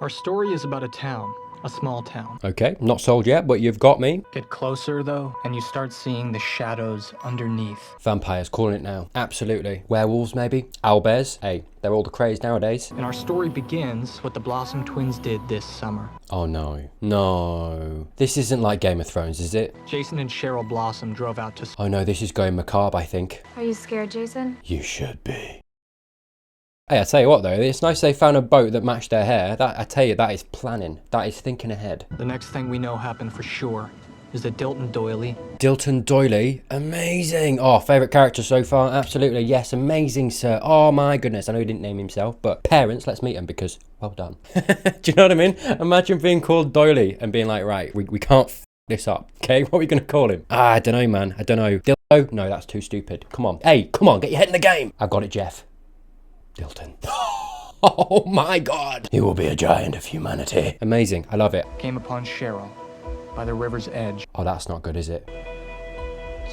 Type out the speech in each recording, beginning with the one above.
Our story is about a town, a small town. Okay, not sold yet, but you've got me. Get closer, though, and you start seeing the shadows underneath. Vampires, calling it now. Absolutely. Werewolves, maybe? Owlbears? Hey, they're all the craze nowadays. And our story begins what the Blossom twins did this summer. Oh no. No. This isn't like Game of Thrones, is it? Jason and Cheryl Blossom drove out to... Oh no, this is going macabre, I think. Are you scared, Jason? You should be. Hey, I tell you what though, it's nice they found a boat that matched their hair. That, I tell you, that is planning. That is thinking ahead. The next thing we know happened for sure is that Dilton Doily... Dilton Doily, amazing. Oh, favourite character so far, absolutely. Yes, amazing, sir. Oh my goodness, I know he didn't name himself, but parents, let's meet him because, well done. Do you know what I mean? Imagine being called Doily and being like, right, we can't f this up, okay? What are we going to call him? I don't know, man. I don't know. Dildo? No, that's too stupid. Come on. Hey, come on, get your head in the game. I got it, Jeff. Dilton. Oh my God. He will be a giant of humanity. Amazing. I love it. Came upon Cheryl by the river's edge. Oh, that's not good, is it?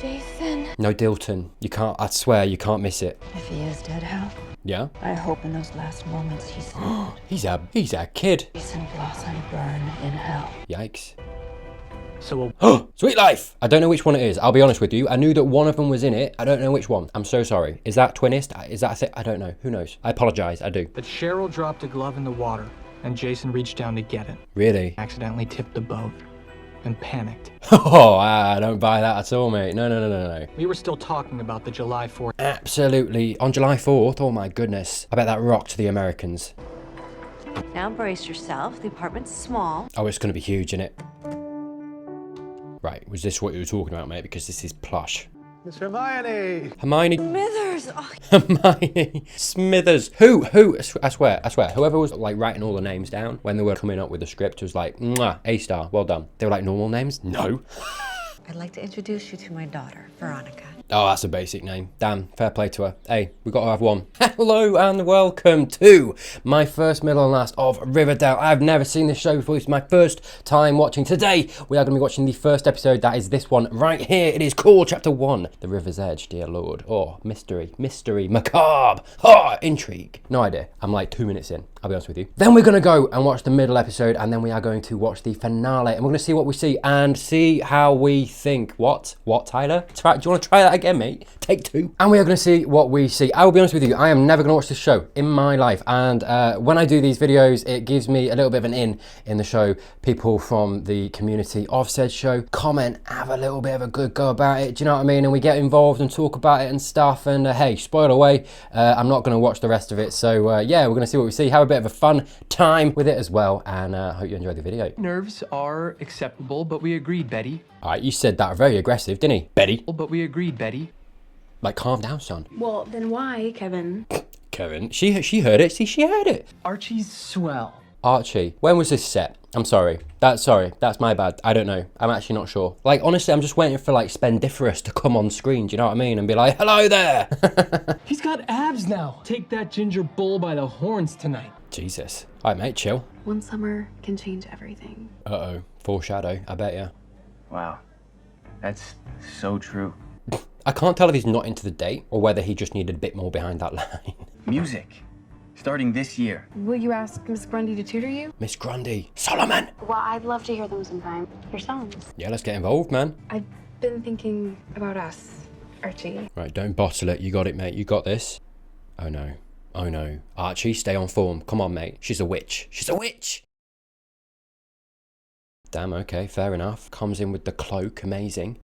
Jason. No, Dilton. You can't, I swear, you can't miss it. If he is dead, Hal, Yeah? I hope in those last moments he's He's a kid. Jason Blossom burn in hell. Yikes. So Sweet Life! I don't know which one it is. I'll be honest with you. I knew that one of them was in it. I don't know which one. I'm so sorry. Is that Twinist? Is that a thing? I don't know. Who knows? I apologize. I do. But Cheryl dropped a glove in the water, and Jason reached down to get it. Really? Accidentally tipped the boat and panicked. Oh, I don't buy that at all, mate. No. We were still talking about the July 4th. Absolutely. On July 4th? Oh my goodness. I bet that rocked the Americans. Now brace yourself. The apartment's small. Oh, it's going to be huge, innit? Right, was this what you were talking about, mate? Because this is plush. It's Hermione! Hermione. Smithers! Oh, Hermione Smithers. Who? I swear. Whoever was like writing all the names down when they were coming up with the script was like, mwah, A-star, well done. They were like normal names? No. I'd like to introduce you to my daughter, Veronica. Oh, that's a basic name. Damn, fair play to her. Hey, we got to have one. Hello and welcome to my first, middle and last of Riverdale. I've never seen this show before. It's my first time watching. Today, we are going to be watching the first episode. That is this one right here. It is called Chapter 1, The River's Edge, dear Lord. Oh, mystery, macabre. Oh, intrigue. No idea. I'm like 2 minutes in. I'll be honest with you. Then we're going to go and watch the middle episode, and then we are going to watch the finale, and we're going to see what we see and see how we think. What, Tyler? Do you want to try that again, mate? Take two. And we are going to see what we see. I will be honest with you, I am never going to watch this show in my life, and when I do these videos, it gives me a little bit of an in the show. People from the community of said show comment, have a little bit of a good go about it, do you know what I mean? And we get involved and talk about it and stuff, and hey, spoiler away, I'm not going to watch the rest of it, so yeah, we're going to see what we see. Have a bit of a fun time with it as well, and hope you enjoy the video. Nerves are acceptable, but we agreed, Betty. Alright, you said that very aggressive, didn't he? Betty? But we agreed, Betty. Like, calm down, son. Well, then why, Kevin? Kevin, she heard it. See, she heard it. Archie's swell. Archie, when was this set? I'm sorry. That's my bad. I don't know. I'm actually not sure. Like, honestly, I'm just waiting for, like, Spendiferous to come on screen, do you know what I mean? And be like, hello there! He's got abs now. Take that ginger bull by the horns tonight. Jesus. Alright, mate, chill. One summer can change everything. Uh-oh. Foreshadow, I bet ya. Wow, that's so true. I can't tell if he's not into the date, or whether he just needed a bit more behind that line. Music, starting this year. Will you ask Miss Grundy to tutor you? Miss Grundy. Solomon! Well, I'd love to hear them sometime. Your songs. Yeah, let's get involved, man. I've been thinking about us, Archie. Right, don't bottle it. You got it, mate. You got this. Oh, no. Oh, no. Archie, stay on form. Come on, mate. She's a witch. She's a witch! Damn, okay, fair enough. Comes in with the cloak. Amazing.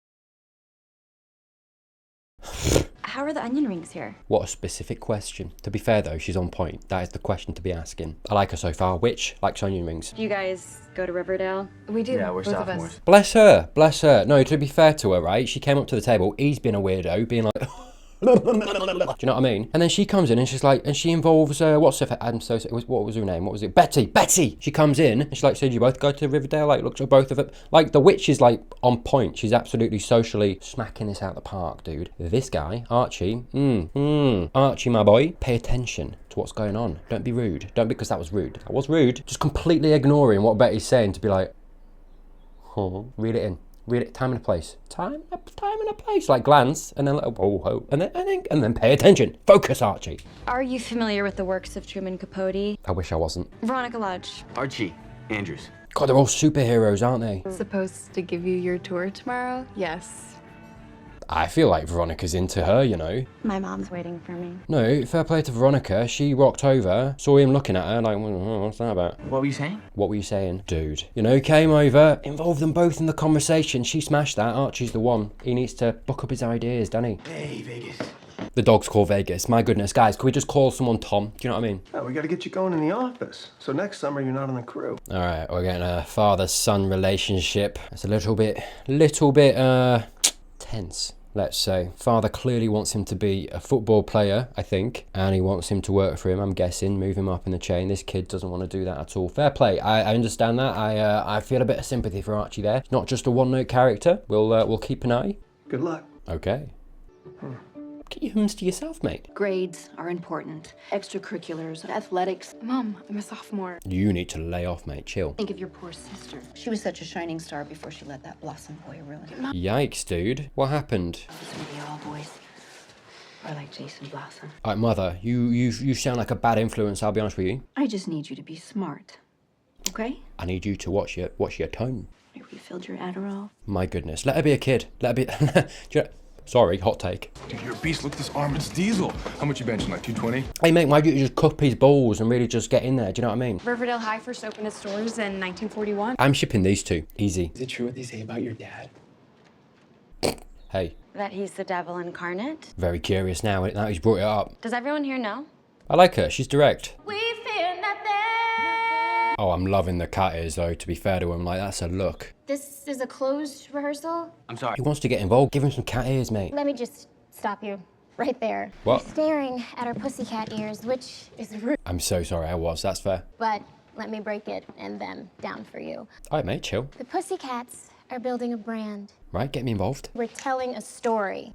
How are the onion rings here? What a specific question. To be fair, though, she's on point. That is the question to be asking. I like her so far. Witch likes onion rings. Do you guys go to Riverdale? We do. Yeah, we're both of sophomores. us. Bless her. Bless her. No, to be fair to her, right? She came up to the table. He's been a weirdo, being like... Do you know what I mean? And then she comes in and she's like, and she involves, what's her, what was her name? What was it? Betty! She comes in and she's like, so do you both go to Riverdale? Like, looks at both of it. Like, the witch is like on point. She's absolutely socially smacking this out the park, dude. This guy, Archie, Archie, my boy, pay attention to what's going on. Don't be rude. Don't, because that was rude. That was rude. Just completely ignoring what Betty's saying to be like, oh, reel it in. Really, time and a place. Time and a place. Like glance, and then like, oh, and then pay attention. Focus, Archie. Are you familiar with the works of Truman Capote? I wish I wasn't. Veronica Lodge. Archie, Andrews. God, they're all superheroes, aren't they? Supposed to give you your tour tomorrow? Yes. I feel like Veronica's into her, you know. My mom's waiting for me. No, fair play to Veronica. She walked over, saw him looking at her, like, what's that about? What were you saying? What were you saying? Dude. You know, came over, involved them both in the conversation. She smashed that. Archie's the one. He needs to buck up his ideas, doesn't he? Hey, Vegas. The dog's called Vegas. My goodness, guys, can we just call someone Tom? Do you know what I mean? Oh, we gotta get you going in the office. So next summer you're not on the crew. All right, we're getting a father-son relationship. It's a little bit tense. Let's say. Father clearly wants him to be a football player, I think, and he wants him to work for him, I'm guessing, move him up in the chain. This kid doesn't want to do that at all. Fair play. I understand that. I feel a bit of sympathy for Archie there. He's not just a one-note character. We'll keep an eye. Good luck. Okay. Get your hums to yourself, mate. Grades are important. Extracurriculars, athletics. Mom, I'm a sophomore. You need to lay off, mate. Chill. Think of your poor sister. She was such a shining star before she let that Blossom boy ruin her. Yikes, dude. What happened? She's gonna be all boys. Or like Jason Blossom. Alright, mother, you sound like a bad influence, I'll be honest with you. I just need you to be smart. Okay? I need you to watch your tone. I refilled your Adderall. My goodness. Let her be a kid. Let her be... Do you know... Sorry, hot take. Dude, you're a beast. Look at this arm. It's Diesel. How much you benching? Like 220? Hey, mate, why don't you just cup his balls and really just get in there? Do you know what I mean? Riverdale High first opened its doors in 1941. I'm shipping these two. Easy. Is it true what they say about your dad? Hey, That he's the devil incarnate? very curious now he's brought it up. Does everyone here know? I like her. She's direct. We fear nothing. Oh, I'm loving the cat ears, though, to be fair to him. Like, that's a look. This is a closed rehearsal. I'm sorry. He wants to get involved. Give him some cat ears, mate. Let me just stop you right there. What? You're staring at our pussycat ears, which is rude. I'm so sorry, I was. That's fair. But let me break it and them down for you. All right, mate, chill. The Pussycats are building a brand. Right, get me involved. We're telling a story.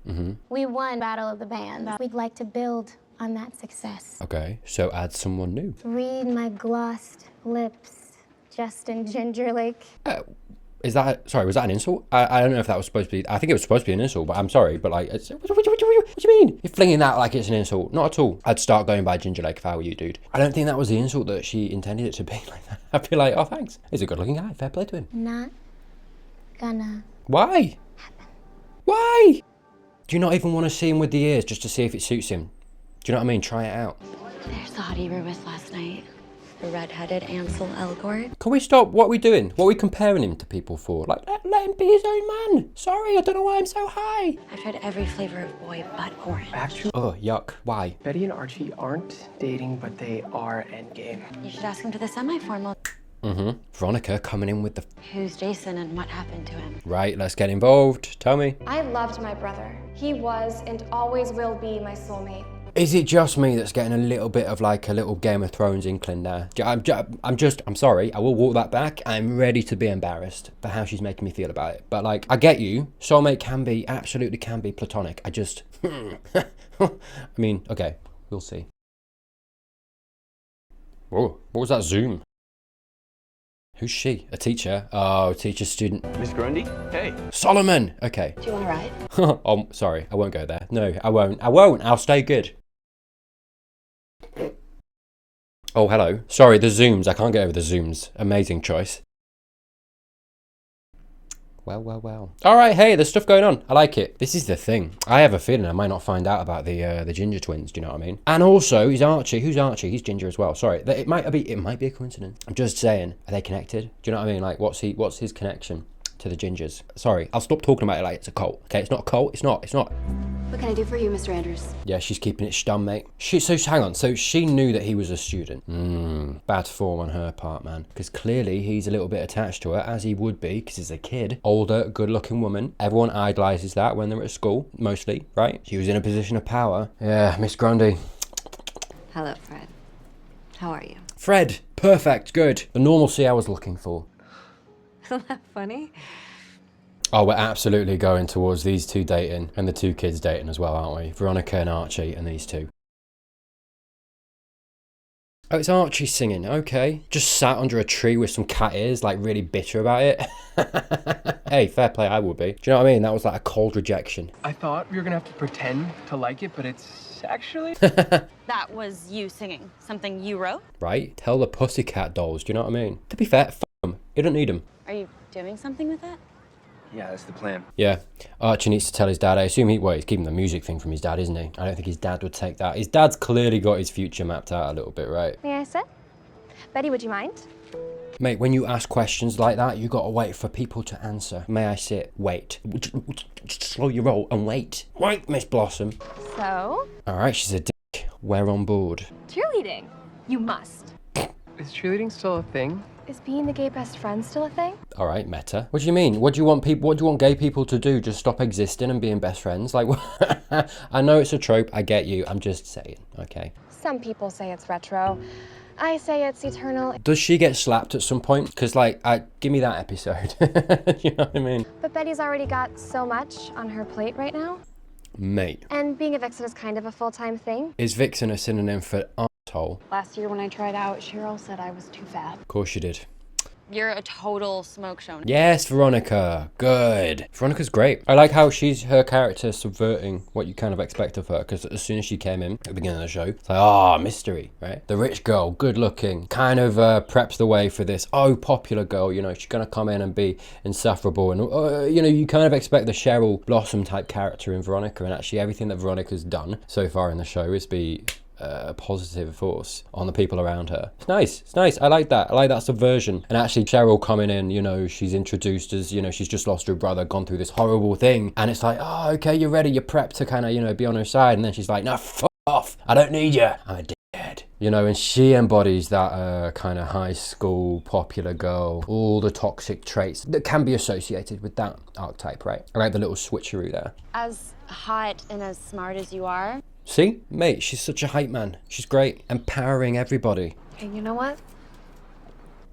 We won Battle of the Bands. We'd like to build on that success. Okay, so add someone new. Read my glossed lips, Justin Gingerlake. Was that an insult? I don't know if that was supposed to be... I think it was supposed to be an insult, but I'm sorry. But, like, what do you mean? You're flinging that like it's an insult. Not at all. I'd start going by Gingerlake if I were you, dude. I don't think that was the insult that she intended it to be like that. I'd be like, oh, thanks. He's a good-looking guy. Fair play to him. Not gonna. Why? Why? Do you not even want to see him with the ears just to see if it suits him? Do you know what I mean? Try it out. There's the hottie you were with last night. The red-headed Ansel Elgort. Can we stop? What are we doing? What are we comparing him to people for? Like, let him be his own man. Sorry, I don't know why I'm so high. I've tried every flavor of boy but orange. Actually, Oh, yuck. Why? Betty and Archie aren't dating, but they are endgame. You should ask him to the semi-formal. Veronica coming in with the... Who's Jason and what happened to him? Right, let's get involved. Tell me. I loved my brother. He was and always will be my soulmate. Is it just me that's getting a little bit of like a little Game of Thrones inkling there? I'm sorry, I will walk that back. I'm ready to be embarrassed for how she's making me feel about it. But like, I get you. Soulmate absolutely can be platonic. I just, I mean, okay, we'll see. Whoa, what was that zoom? Who's she? A teacher? Oh, teacher student. Miss Grundy? Hey. Solomon! Okay. Do you want to ride? Oh, sorry, I won't go there. No, I won't. I'll stay good. Oh, hello. Sorry, the zooms. I can't get over the zooms. Amazing choice. Well. All right, hey, there's stuff going on. I like it. This is the thing. I have a feeling I might not find out about the Ginger twins. Do you know what I mean? And also, he's Archie. Who's Archie? He's Ginger as well. Sorry, it might be a coincidence. I'm just saying. Are they connected? Do you know what I mean? Like, what's his connection to the Gingers? Sorry, I'll stop talking about it like it's a cult. Okay, it's not a cult. It's not. What can I do for you, Mr. Andrews? Yeah, she's keeping it stum, mate. Hang on. So she knew that he was a student. Bad form on her part, man. Because clearly he's a little bit attached to her, as he would be, because he's a kid. Older, good-looking woman. Everyone idolizes that when they're at school, mostly, right? She was in a position of power. Yeah, Miss Grundy. Hello, Fred. How are you? Fred, perfect, good. The normalcy I was looking for. Isn't that funny? Oh, we're absolutely going towards these two dating and the two kids dating as well, aren't we? Veronica and Archie and these two. Oh, it's Archie singing, okay. Just sat under a tree with some cat ears, like really bitter about it. Hey, fair play, I would be. Do you know what I mean? That was like a cold rejection. I thought we were gonna have to pretend to like it, but it's actually... That was you singing. Something you wrote? Right? Tell the Pussycat Dolls, do you know what I mean? To be fair, f them. You don't need them. Are you doing something with that? Yeah, that's the plan. Yeah, Archie needs to tell his dad. I assume he's keeping the music thing from his dad, isn't he? I don't think his dad would take that. His dad's clearly got his future mapped out a little bit, right? May I sit? Betty, would you mind? Mate, when you ask questions like that, you gotta wait for people to answer. May I sit? Wait. Just slow your roll and wait. Wait, Miss Blossom. So? Alright, she's a dick. We're on board. Cheerleading. You must. Is cheerleading still a thing? Is being the gay best friend still a thing? Alright, meta. What do you mean? What do you want gay people to do? Just stop existing and being best friends? Like, I know it's a trope, I get you. I'm just saying, okay? Some people say it's retro. I say it's eternal. Does she get slapped at some point? Because, like, give me that episode. You know what I mean? But Betty's already got so much on her plate right now. Mate. And being a vixen is kind of a full-time thing. Is vixen a synonym for arsehole? Last year when I tried out, Cheryl said I was too fat. Of course you did. You're a total smoke show. Yes, Veronica. Good. Veronica's great. I like how her character subverting what you kind of expect of her, because as soon as she came in at the beginning of the show, it's like, mystery, right? The rich girl, good looking, kind of preps the way for this, popular girl, you know, she's going to come in and be insufferable. And, you know, you kind of expect the Cheryl Blossom type character in Veronica, and actually everything that Veronica's done so far in the show is be a positive force on the people around her. It's nice. I like that subversion. And actually Cheryl coming in, you know, she's introduced as, you know, she's just lost her brother, gone through this horrible thing, and it's like, okay, you're ready, you're prepped to kind of, you know, be on her side. And then she's like, no, f off, I don't need you, I'm a dickhead. You know, and she embodies that kind of high school popular girl, all the toxic traits that can be associated with that archetype, right? I like the little switcheroo there. As hot and as smart as you are, see? Mate, she's such a hype man. She's great. Empowering everybody. And you know what?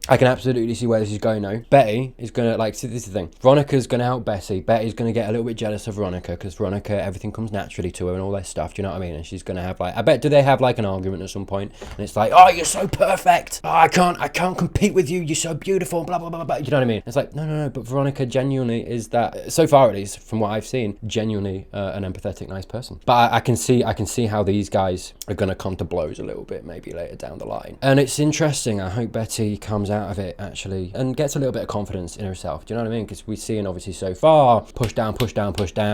I can absolutely see where this is going now. Betty is going to, like, see, this is the thing. Veronica's going to help Betty. Betty's going to get a little bit jealous of Veronica because Veronica, everything comes naturally to her and all this stuff. Do you know what I mean? And she's going to have, like, I bet, do they have, like, an argument at some point? And it's like, you're so perfect. I can't compete with you. You're so beautiful, blah, blah, blah, blah. You know what I mean? It's like, no. But Veronica genuinely is that, so far at least, from what I've seen, genuinely an empathetic, nice person. But I can see how these guys are going to come to blows a little bit, maybe later down the line. And it's interesting. I hope Betty comes out of it, actually, and gets a little bit of confidence in herself. Do you know what I mean? Because we've seen obviously so far, push down.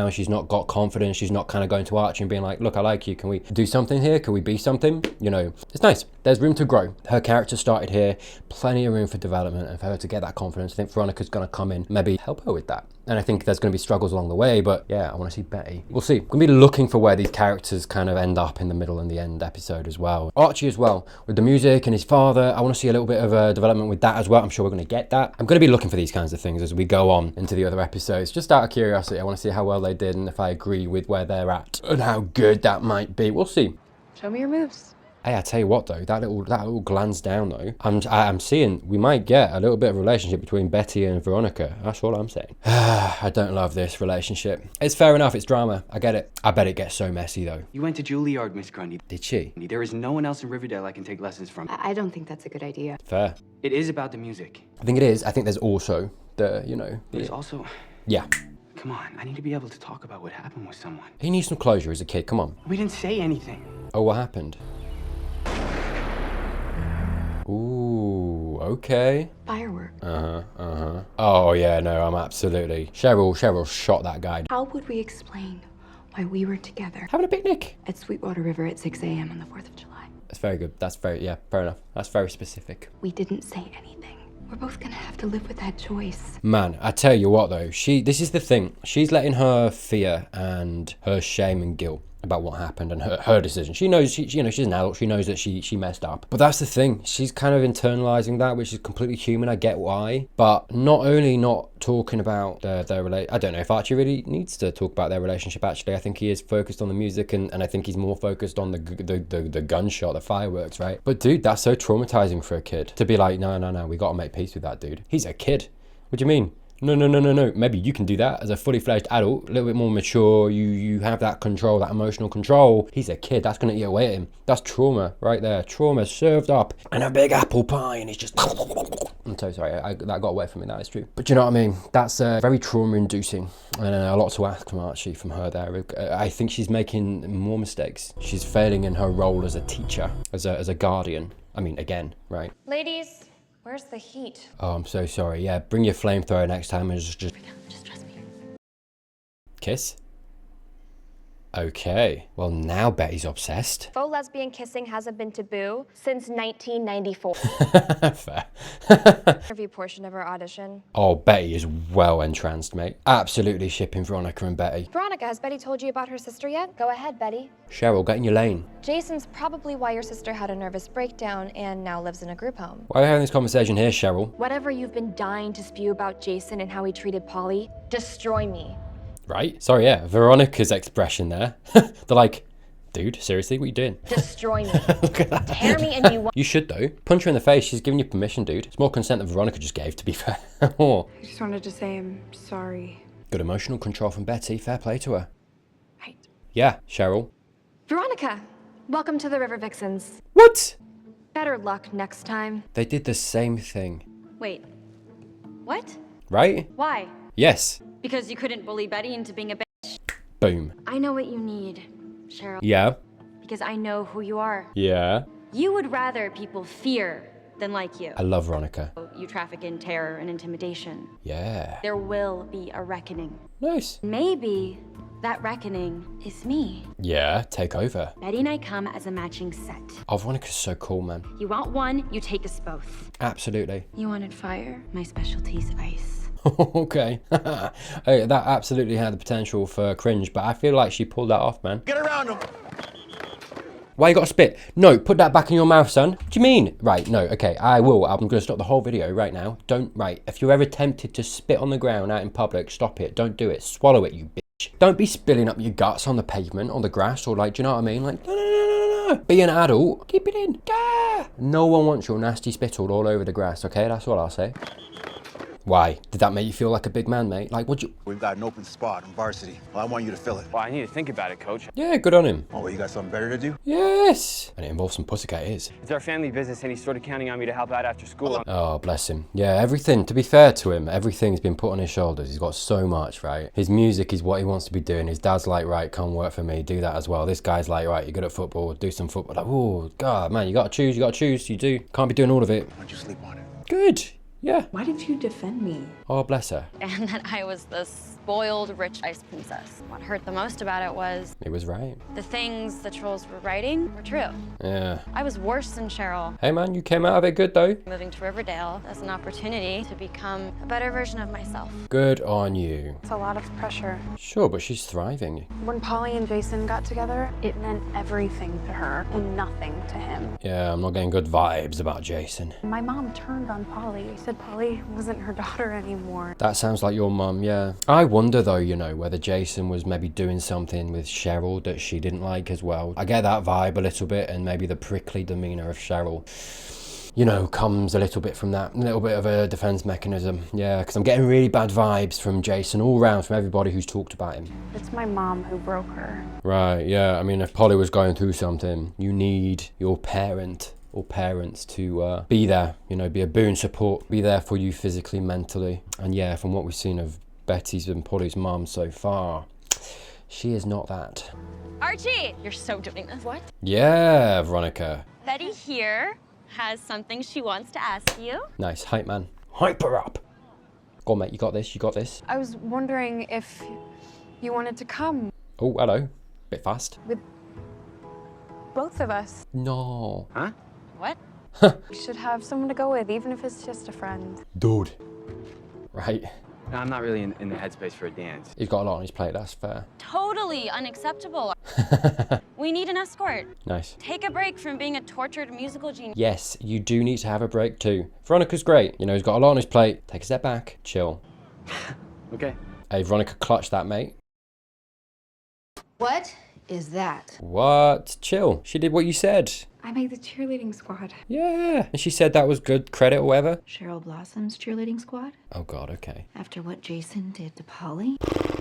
She's not got confidence. She's not kind of going to Archie and being like, look, I like you. Can we do something here? Can we be something? You know, it's nice. There's room to grow. Her character started here, plenty of room for development and for her to get that confidence. I think Veronica's going to come in, maybe help her with that. And I think there's going to be struggles along the way, but yeah, I want to see Betty. We'll see. I'm going to be looking for where these characters kind of end up in the middle and the end episode as well. Archie as well, with the music and his father. I want to see a little bit of development with that as well. I'm sure we're going to get that. I'm going to be looking for these kinds of things as we go on into the other episodes. Just out of curiosity, I want to see how well they did and if I agree with where they're at and how good that might be. We'll see. Show me your moves. Hey, I tell you what though, that little glance down though, I'm seeing we might get a little bit of a relationship between Betty and Veronica. That's all I'm saying. I don't love this relationship. It's fair enough, it's drama. I get it. I bet it gets so messy though. You went to Juilliard, Miss Grundy. Did she? There is no one else in Riverdale I can take lessons from. I don't think that's a good idea. Fair. It is about the music. I think it is. I think there's also the, you know. There's also... Yeah. Come on, I need to be able to talk about what happened with someone. He needs some closure as a kid, come on. We didn't say anything. Oh, what happened? Ooh, okay. Firework. Oh yeah, no, I'm absolutely. Cheryl shot that guy. How would we explain why we were together Having a picnic. at Sweetwater River at 6 a.m. on the 4th of July? That's very good. That's very, yeah, fair enough. That's very specific. We didn't say anything. We're both gonna have to live with that choice. Man, I tell you what though, this is the thing. She's letting her fear and her shame and guilt about what happened and her decision. She knows, you know, she's an adult. She knows that she messed up. But that's the thing. She's kind of internalizing that, which is completely human. I get why. But not only not talking about their relate. I don't know if Archie really needs to talk about their relationship. Actually, I think he is focused on the music, and I think he's more focused on the gunshot, the fireworks, right? But dude, that's so traumatizing for a kid to be like, no, we gotta make peace with that dude. He's a kid. What do you mean? No. Maybe you can do that as a fully fledged adult, a little bit more mature. You have that control, that emotional control. He's a kid. That's going to eat away at him. That's trauma right there. Trauma served up in a big apple pie, and he's just... I'm so sorry. That got away from me, that is true. But do you know what I mean? That's very trauma-inducing. And a lot to ask from Archie, from her there. I think she's making more mistakes. She's failing in her role as a teacher, as a guardian. I mean, again, right? Ladies, where's the heat? Oh, I'm so sorry. Yeah, bring your flamethrower next time and just trust me. kiss. Okay, well now Betty's obsessed. Faux lesbian kissing hasn't been taboo since 1994. Fair. Interview portion of our audition. Oh, Betty is well entranced, mate. Absolutely shipping Veronica and Betty. Veronica, has Betty told you about her sister yet? Go ahead, Betty. Cheryl, get in your lane. Jason's probably why your sister had a nervous breakdown and now lives in a group home. Why are we having this conversation here, Cheryl? Whatever you've been dying to spew about Jason and how he treated Polly, destroy me. Right? Sorry, yeah, Veronica's expression there. They're like, dude, seriously, what are you doing? Destroy me. Look at that. Tear me and you. You should though. Punch her in the face, she's giving you permission, dude. It's more consent than Veronica just gave, to be fair. I just wanted to say I'm sorry. Good emotional control from Betty, fair play to her. Right. Yeah, Cheryl. Veronica, welcome to the River Vixens. What? Better luck next time. They did the same thing. Wait. What? Right? Why? Yes. Because you couldn't bully Betty into being a bitch. Boom. I know what you need, Cheryl. Yeah. Because I know who you are. Yeah. You would rather people fear than like you. I love Veronica. You traffic in terror and intimidation. Yeah. There will be a reckoning. Nice. Maybe that reckoning is me. Yeah, take over. Betty and I come as a matching set. Oh, Veronica's so cool, man. You want one, you take us both. Absolutely. You wanted fire? My specialty's ice. Okay. Hey, that absolutely had the potential for cringe, but I feel like she pulled that off, man. Get around him. Why you gotta spit? No, put that back in your mouth, son. What do you mean? Right, no, okay, I will. I'm gonna stop the whole video right now. Right, if you're ever tempted to spit on the ground out in public, stop it. Don't do it. Swallow it, you bitch. Don't be spilling up your guts on the pavement, on the grass, or like, do you know what I mean? Like, no. Be an adult. Keep it in. Gah! No one wants your nasty spittle all over the grass, okay? That's what I'll say. Why? Did that make you feel like a big man, mate? Like, what'd you... We've got an open spot on varsity. Well, I want you to fill it. Well, I need to think about it, Coach. Yeah, good on him. Oh, well, you got something better to do? Yes! And it involves some pussycat ears. It's our family business, and he's sort of counting on me to help out after school. Oh, bless him. Yeah, everything, to be fair to him, everything's been put on his shoulders. He's got so much, right? His music is what he wants to be doing. His dad's like, right, come work for me, do that as well. This guy's like, right, you're good at football, do some football. Like, oh, God, man, you gotta choose, you do. Can't be doing all of it. Why don't you sleep on it? Good. Yeah. Why did you defend me? Oh, bless her. And that I was the spoiled rich ice princess. What hurt the most about it was He was right. the things the trolls were writing were true. Yeah. I was worse than Cheryl. Hey, man, you came out of it good, though. Moving to Riverdale as an opportunity to become a better version of myself. Good on you. It's a lot of pressure. Sure, but she's thriving. When Polly and Jason got together, it meant everything to her and nothing to him. Yeah, I'm not getting good vibes about Jason. My mom turned on Polly. Said Polly wasn't her daughter anymore. That sounds like your mum, yeah. I wonder, though, you know, whether Jason was maybe doing something with Cheryl that she didn't like as well. I get that vibe a little bit, and maybe the prickly demeanour of Cheryl, you know, comes a little bit from that. A little bit of a defence mechanism. Yeah, because I'm getting really bad vibes from Jason all round, from everybody who's talked about him. It's my mom who broke her. Right, yeah. I mean, if Polly was going through something, you need your parent or parents to be there, you know, be a boon support, be there for you physically, mentally. And yeah, from what we've seen of Betty's and Polly's mum so far, she is not that. Archie! You're so doing this. What? Yeah, Veronica. Betty here has something she wants to ask you. Nice, hype man. Hype her up. Go on, mate, you got this, you got this. I was wondering if you wanted to come. Oh, hello. Bit fast. With both of us. No. Huh? What? We should have someone to go with, even if it's just a friend. Dude. Right. No, I'm not really in the headspace for a dance. He's got a lot on his plate, that's fair. Totally unacceptable. We need an escort. Nice. Take a break from being a tortured musical genius. Yes, you do need to have a break too. Veronica's great. You know, he's got a lot on his plate. Take a step back. Chill. Okay. Hey, Veronica, clutch that, mate. What is that? What? Chill. She did what you said. I made the cheerleading squad. Yeah. And she said that was good credit or whatever. Cheryl Blossom's cheerleading squad? Oh, God, okay. After what Jason did to Polly?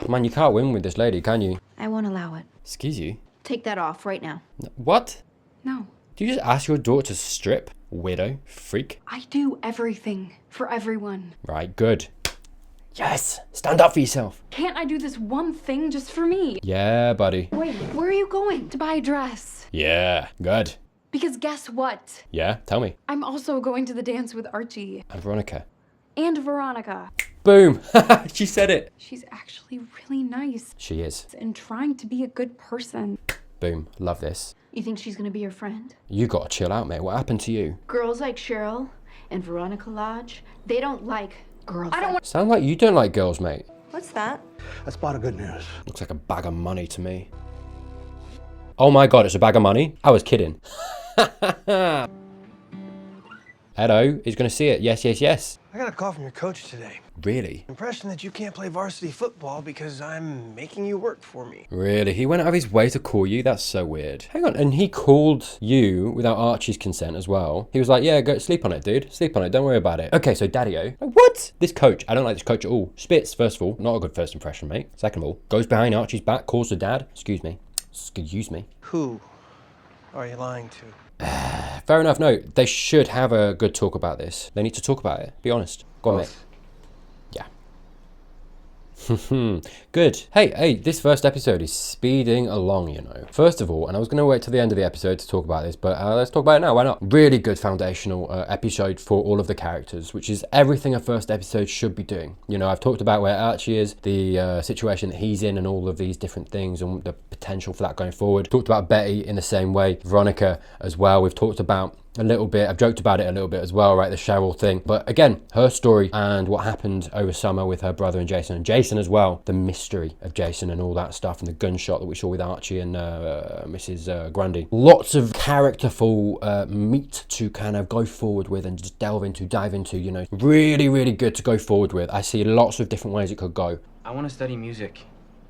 Man, you can't win with this lady, can you? I won't allow it. Excuse you? Take that off right now. What? No. Do you just ask your daughter to strip? Weirdo. Freak. I do everything for everyone. Right, good. Yes! Stand up for yourself. Can't I do this one thing just for me? Yeah, buddy. Wait, where are you going? To buy a dress. Yeah, good. Because guess what? Yeah, tell me. I'm also going to the dance with Archie. And Veronica. And Veronica. Boom! She said it. She's actually really nice. She is. And trying to be a good person. Boom. Love this. You think she's gonna be your friend? You gotta chill out, mate. What happened to you? Girls like Cheryl and Veronica Lodge, they don't like girls. I don't want. Sound like you don't like girls, mate. What's that? That's a lot of good news. Looks like a bag of money to me. Oh my god, it's a bag of money? I was kidding. Hello, he's gonna see it. Yes, yes, yes. I got a call from your coach today. Really? Impression that you can't play varsity football because I'm making you work for me. Really? He went out of his way to call you? That's so weird. Hang on, and he called you without Archie's consent as well. He was like, yeah, go sleep on it, dude. Sleep on it, don't worry about it. Okay, so Daddy-O. What? This coach, I don't like this coach at all. Spits, first of all, not a good first impression, mate. Second of all, goes behind Archie's back, calls the dad. Excuse me. Who are you lying to? Fair enough, no, they should have a good talk about this. They need to talk about it, be honest. Go on, mate. Yeah. Good. Hey, this first episode is speeding along, you know. First of all, and I was going to wait till the end of the episode to talk about this, but let's talk about it now, why not? Really good foundational episode for all of the characters, which is everything a first episode should be doing. You know, I've talked about where Archie is, the situation that he's in and all of these different things and the potential for that going forward. Talked about Betty in the same way, Veronica as well. We've talked about a little bit, I've joked about it a little bit as well, right, the Cheryl thing, but again, her story and what happened over summer with her brother and Jason as well, the mystery of Jason and all that stuff, and the gunshot that we saw with Archie and Mrs. Grundy. Lots of characterful meat to kind of go forward with and just dive into, you know, really good to go forward with. I see lots of different ways it could go. I want to study music.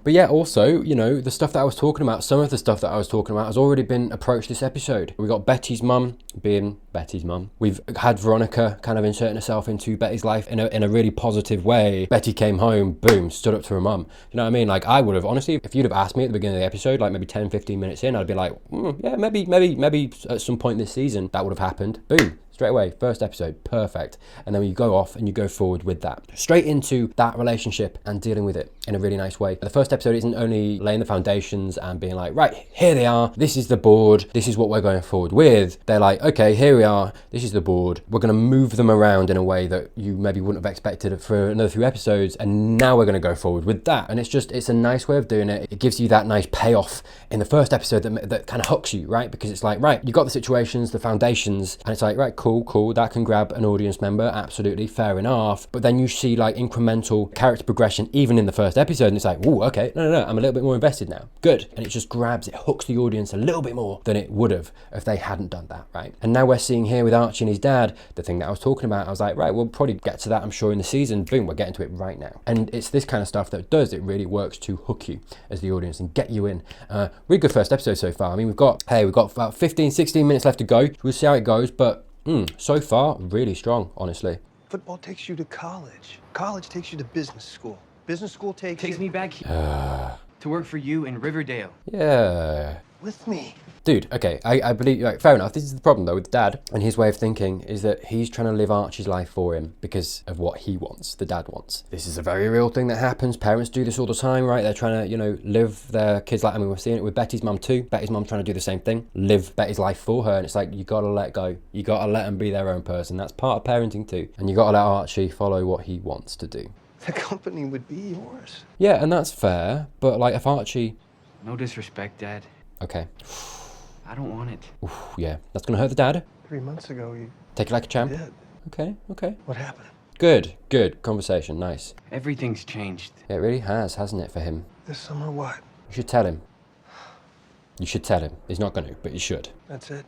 But yeah, also, you know, the stuff that I was talking about, some of the stuff that I was talking about has already been approached this episode. We got Betty's mum being Betty's mum. We've had Veronica kind of inserting herself into Betty's life in a really positive way. Betty came home, boom, stood up to her mum. You know what I mean? Like, I would have, honestly, if you'd have asked me at the beginning of the episode, like maybe 10, 15 minutes in, I'd be like, yeah, maybe at some point this season that would have happened. Boom. Straight away, first episode, perfect. And then you go off and you go forward with that. Straight into that relationship and dealing with it in a really nice way. The first episode isn't only laying the foundations and being like, right, here they are, this is the board, this is what we're going forward with. They're like, okay, here we are, this is the board. We're gonna move them around in a way that you maybe wouldn't have expected for another few episodes, and now we're gonna go forward with that. And it's a nice way of doing it. It gives you that nice payoff in the first episode that kind of hooks you, right? Because it's like, right, you got the situations, the foundations, and it's like, right, cool, that can grab an audience member, absolutely, fair enough. But then you see like incremental character progression even in the first episode, and it's like, ooh, okay, no, I'm a little bit more invested now. Good. And it just grabs, it hooks the audience a little bit more than it would have if they hadn't done that, right? And now we're seeing here with Archie and his dad, the thing that I was talking about, I was like, right, we'll probably get to that, I'm sure, in the season. Boom, we're getting to it right now. And it's this kind of stuff that it really works to hook you as the audience and get you in. Really good first episode so far. I mean, we've got about 15, 16 minutes left to go. We'll see how it goes, but so far, really strong, honestly. Football takes you to college. College takes you to business school. Business school takes me back here to work for you in Riverdale. Yeah. with me. Dude, okay, I believe, like, fair enough. This is the problem though with Dad and his way of thinking is that he's trying to live Archie's life for him because of what he wants, the dad wants. This is a very real thing that happens. Parents do this all the time, right? They're trying to, you know, live their kids' life. I mean, we're seeing it with Betty's mum too. Betty's mum trying to do the same thing, live Betty's life for her. And it's like, you gotta let go. You gotta let them be their own person. That's part of parenting too. And you gotta let Archie follow what he wants to do. The company would be yours. Yeah, and that's fair. But like, if Archie... No disrespect, Dad. Okay. I don't want it. Oof, yeah, that's gonna hurt the dad. 3 months ago, you take it like a champ. did. Okay. What happened? Good conversation, nice. Everything's changed. It really has, hasn't it, for him? This summer, what? You should tell him. You should tell him. He's not gonna, but you should. That's it?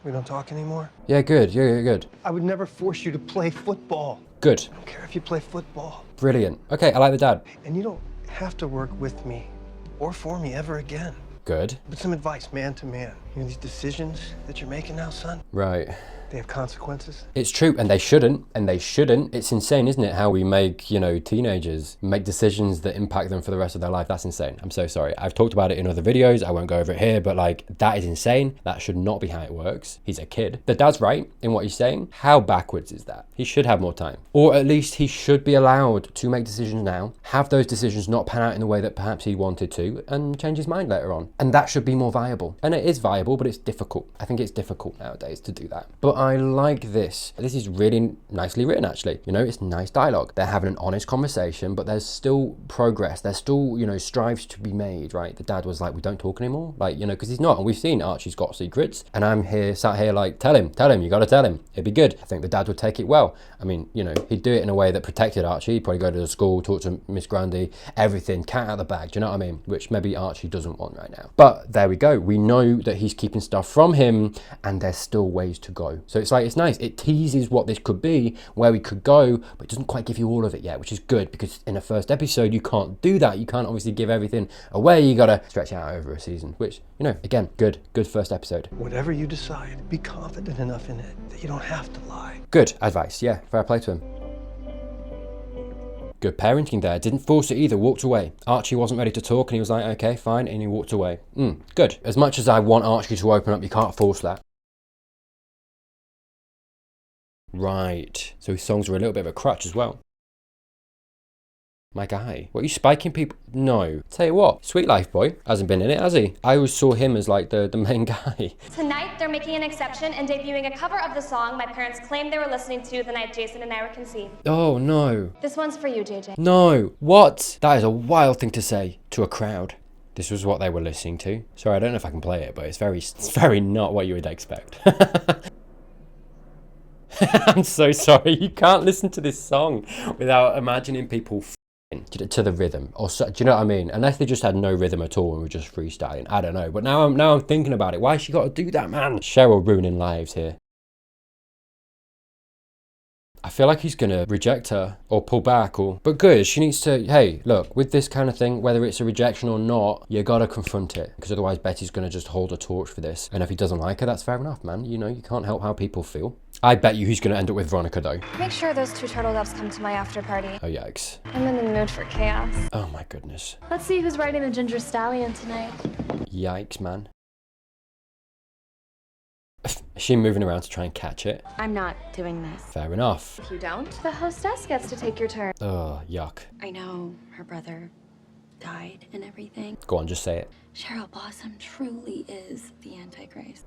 We don't talk anymore? Yeah, good. Yeah, good. I would never force you to play football. Good. I don't care if you play football. Brilliant. Okay, I like the dad. And you don't have to work with me or for me ever again. Good. But some advice, man to man. You know, these decisions that you're making now, son? Right. They have consequences. It's true, and they shouldn't, It's insane, isn't it, how we make, you know, teenagers make decisions that impact them for the rest of their life. That's insane. I'm so sorry. I've talked about it in other videos. I won't go over it here, but like, that is insane. That should not be how it works. He's a kid. The dad's right in what he's saying. How backwards is that? He should have more time. Or at least he should be allowed to make decisions now, have those decisions not pan out in the way that perhaps he wanted to, and change his mind later on. And that should be more viable. And it is viable, but it's difficult. I think it's difficult nowadays to do that. But I like this. This is really nicely written, actually. You know, it's nice dialogue. They're having an honest conversation, but there's still progress. There's still, you know, strives to be made, right? The dad was like, we don't talk anymore. Like, you know, because he's not. And we've seen Archie's got secrets. And I'm here, sat here like, tell him, you got to tell him. It'd be good. I think the dad would take it well. I mean, you know, he'd do it in a way that protected Archie. He'd probably go to the school, talk to Miss Grandy, everything, cat out of the bag. Do you know what I mean? Which maybe Archie doesn't want right now. But there we go. We know that he's keeping stuff from him, and there's still ways to go. So it's like, it's nice. It teases what this could be, where we could go, but it doesn't quite give you all of it yet, which is good, because in a first episode, you can't do that. You can't obviously give everything away. You got to stretch it out over a season, which, you know, again, good first episode. Whatever you decide, be confident enough in it that you don't have to lie. Good advice. Yeah, fair play to him. Good parenting there. Didn't force it either. Walked away. Archie wasn't ready to talk, and he was like, okay, fine, and he walked away. Good. As much as I want Archie to open up, you can't force that. Right. So his songs are a little bit of a crutch as well. My guy. What, are you spiking people? No. Tell you what, Sweet Life Boy hasn't been in it, has he? I always saw him as like the main guy. Tonight, they're making an exception and debuting a cover of the song my parents claimed they were listening to the night Jason and I were conceived. Oh, no. This one's for you, JJ. No. What? That is a wild thing to say to a crowd. This was what they were listening to. Sorry, I don't know if I can play it, but it's very not what you would expect. I'm so sorry. You can't listen to this song without imagining people to the rhythm, or so, do you know what I mean? Unless they just had no rhythm at all and were just freestyling. I don't know. But now I'm thinking about it. Why has she got to do that, man? Cheryl ruining lives here. I feel like he's gonna reject her or pull back, but good, she needs to, hey, look, with this kind of thing, whether it's a rejection or not, you gotta confront it, because otherwise Betty's gonna just hold a torch for this. And if he doesn't like her, that's fair enough, man. You know, you can't help how people feel. I bet you he's gonna end up with Veronica, though. Make sure those two turtle doves come to my after party. Oh, yikes. I'm in the mood for chaos. Oh my goodness. Let's see who's riding the Ginger Stallion tonight. Yikes, man. Is she moving around to try and catch it? I'm not doing this. Fair enough. If you don't, the hostess gets to take your turn. Oh, yuck. I know her brother died and everything. Go on, just say it. Cheryl Blossom truly is the Antichrist.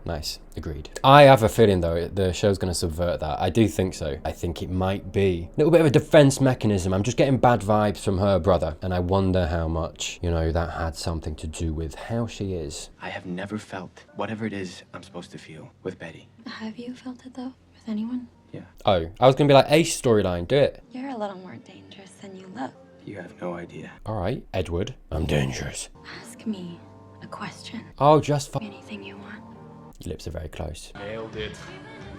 Nice. Agreed. I have a feeling, though, the show's going to subvert that. I do think so. I think it might be a little bit of a defense mechanism. I'm just getting bad vibes from her brother, and I wonder how much, you know, that had something to do with how she is. I have never felt whatever it is I'm supposed to feel with Betty. Have you felt it, though? With anyone? Yeah. Oh, I was going to be like, Ace storyline, do it. You're a little more dangerous than you look. You have no idea. All right, Edward. I'm dangerous. Ask me a question. Oh, just anything you want. Your lips are very close. Nailed it.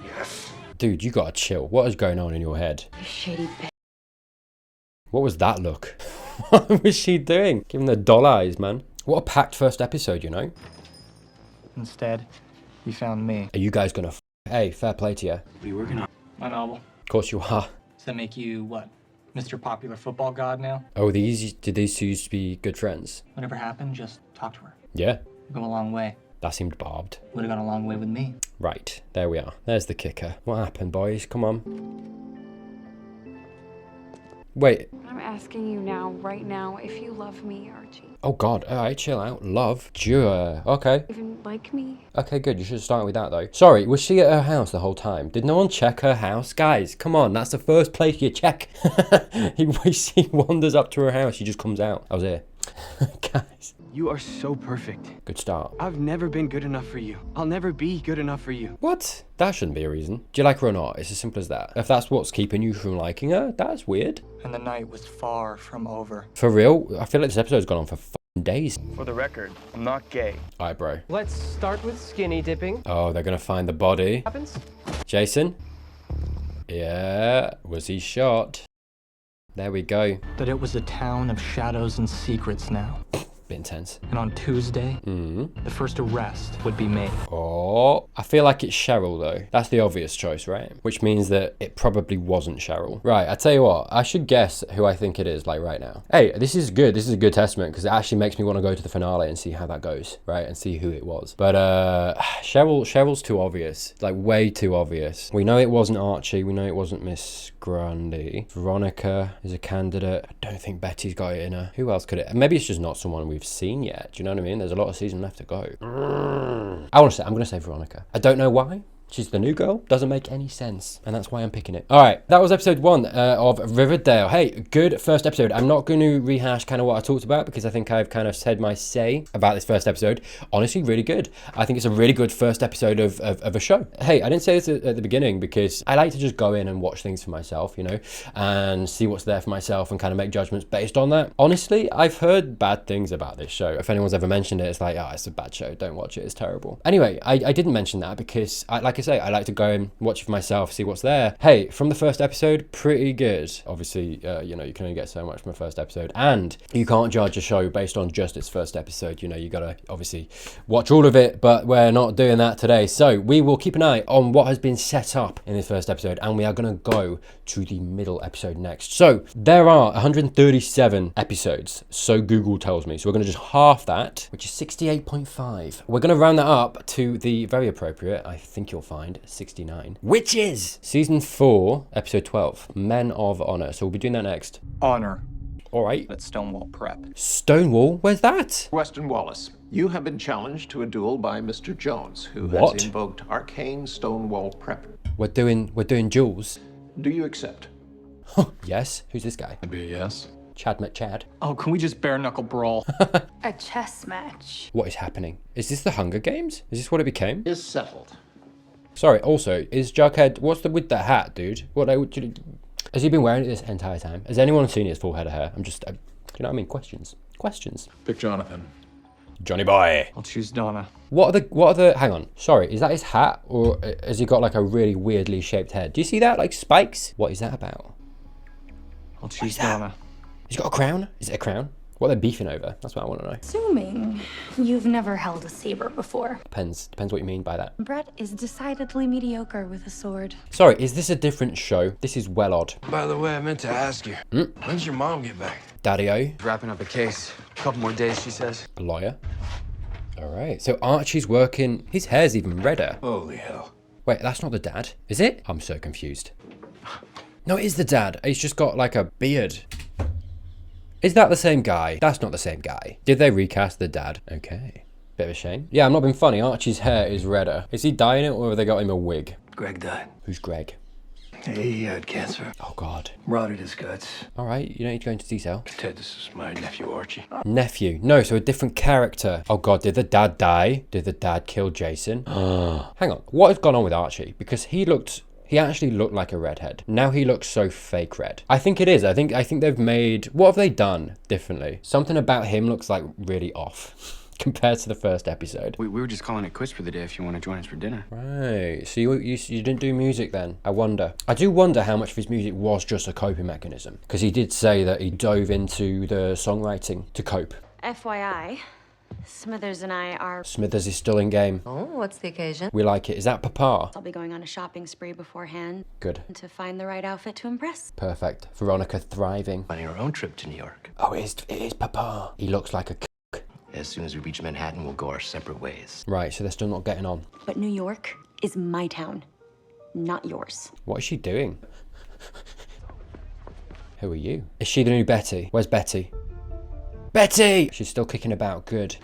Yes. Dude, you gotta chill. What is going on in your head? You shady bitch. What was that look? What was she doing? Giving the doll eyes, man. What a packed first episode, you know? Instead, you found me. Are you guys gonna Hey, fair play to you. What are you working on? My novel. Of course you are. Does that make you, what, Mr. Popular Football God now? Oh, did these two used to be good friends? Whatever happened, just talk to her. Yeah. Go a long way. That seemed barbed. Would have gone a long way with me. Right, there we are. There's the kicker. What happened, boys? Come on. Wait. I'm asking you now, right now, if you love me, Archie. Oh God, alright, chill out. Love. Sure. Okay. Even like me? Okay, good. You should start with that, though. Sorry, was she at her house the whole time? Did no one check her house? Guys, come on. That's the first place you check. He wanders up to her house. She just comes out. I was here. Guys. You are so perfect. Good start. I've never been good enough for you. I'll never be good enough for you. What? That shouldn't be a reason. Do you like her or not? It's as simple as that. If that's what's keeping you from liking her, that's weird. And the night was far from over. For real? I feel like this episode's gone on for days. For the record, I'm not gay. Alright, bro. Let's start with skinny dipping. Oh, they're gonna find the body. Happens? Jason? Yeah. Was he shot? There we go. But it was a town of shadows and secrets now. Bit intense. And on Tuesday, the first arrest would be made. Oh, I feel like it's Cheryl though. That's the obvious choice, right? Which means that it probably wasn't Cheryl. Right, I tell you what, I should guess who I think it is, like right now. Hey, this is good. This is a good testament because it actually makes me want to go to the finale and see how that goes, right? And see who it was. But Cheryl's too obvious, like way too obvious. We know it wasn't Archie. We know it wasn't Miss Grundy. Veronica is a candidate. I don't think Betty's got it in her. Who else could it? Maybe it's just not someone we've seen yet. Do you know what I mean? There's a lot of season left to go. I'm gonna say Veronica. I don't know why. She's the new girl. Doesn't make any sense. And that's why I'm picking it. All right. That was episode 1 of Riverdale. Hey, good first episode. I'm not going to rehash kind of what I talked about because I think I've kind of said my say about this first episode. Honestly, really good. I think it's a really good first episode of a show. Hey, I didn't say this at the beginning because I like to just go in and watch things for myself, you know, and see what's there for myself and kind of make judgments based on that. Honestly, I've heard bad things about this show. If anyone's ever mentioned it, it's like, oh, it's a bad show. Don't watch it. It's terrible. Anyway, I didn't mention that because like I say, I like to go and watch it for myself, see what's there. Hey, from the first episode, pretty good. Obviously, you know, you can only get so much from a first episode, and you can't judge a show based on just its first episode. You know, you gotta obviously watch all of it, but we're not doing that today. So we will keep an eye on what has been set up in this first episode, and we are gonna go to the middle episode next. So there are 137 episodes, so Google tells me. So we're gonna just half that, which is 68.5. We're gonna round that up to the very appropriate, I think you'll find, 69, which is season 4, episode 12, Men of Honor. So we'll be doing that next. Honor. All right. At Stonewall Prep. Stonewall? Where's that? Weston Wallace, you have been challenged to a duel by Mr. Jones, who What? has invoked arcane Stonewall Prep. We're doing duels. Do you accept? Yes. Who's this guy? Maybe a yes. Chad McChad. Oh, can we just bare knuckle brawl? A chess match. What is happening? Is this the Hunger Games? Is this what it became? Is settled. Sorry, also, is Jughead, what's with the hat, dude? Has he been wearing it this entire time? Has anyone seen his full head of hair? You know what I mean? Questions. Pick Jonathan. Johnny boy. I'll choose Donna. What are the, hang on, sorry, is that his hat? Or has he got like a really weirdly shaped head? Do you see that, like spikes? What is that about? I'll choose Donna. He's got a crown? Is it a crown? What are they beefing over? That's what I want to know. Assuming you've never held a saber before. Depends what you mean by that. Brett is decidedly mediocre with a sword. Sorry, is this a different show? This is well odd. By the way, I meant to ask you, when's your mom get back? Daddy-o. Wrapping up a case. A couple more days, she says. A lawyer. All right, so Archie's working, his hair's even redder. Holy hell. Wait, that's not the dad, is it? I'm so confused. No, it is the dad. He's just got like a beard. Is that the same guy? That's not the same guy. Did they recast the dad? Okay. Bit of a shame. Yeah, I'm not being funny. Archie's hair is redder. Is he dyeing it or have they got him a wig? Greg died. Who's Greg? He had cancer. Oh, God. Rotted his guts. All right, you don't need to go into detail. Ted, this is my nephew, Archie. Nephew. No, so a different character. Oh, God, did the dad die? Did the dad kill Jason? Hang on. What has gone on with Archie? Because he actually looked like a redhead. Now he looks so fake red. I think it is. I think they've made... What have they done differently? Something about him looks like really off compared to the first episode. We were just calling it quits for the day if you want to join us for dinner. Right. So you didn't do music then? I wonder. I do wonder how much of his music was just a coping mechanism. Because he did say that he dove into the songwriting to cope. FYI, Smithers and I are... Smithers is still in game. Oh, what's the occasion? We like it. Is that Papa? I'll be going on a shopping spree beforehand. Good. To find the right outfit to impress. Perfect. Veronica thriving. On your own trip to New York. Oh, it is Papa. He looks like a cook. As soon as we reach Manhattan, we'll go our separate ways. Right, so they're still not getting on. But New York is my town, not yours. What is she doing? Who are you? Is she the new Betty? Where's Betty? Betty! She's still kicking about. Good.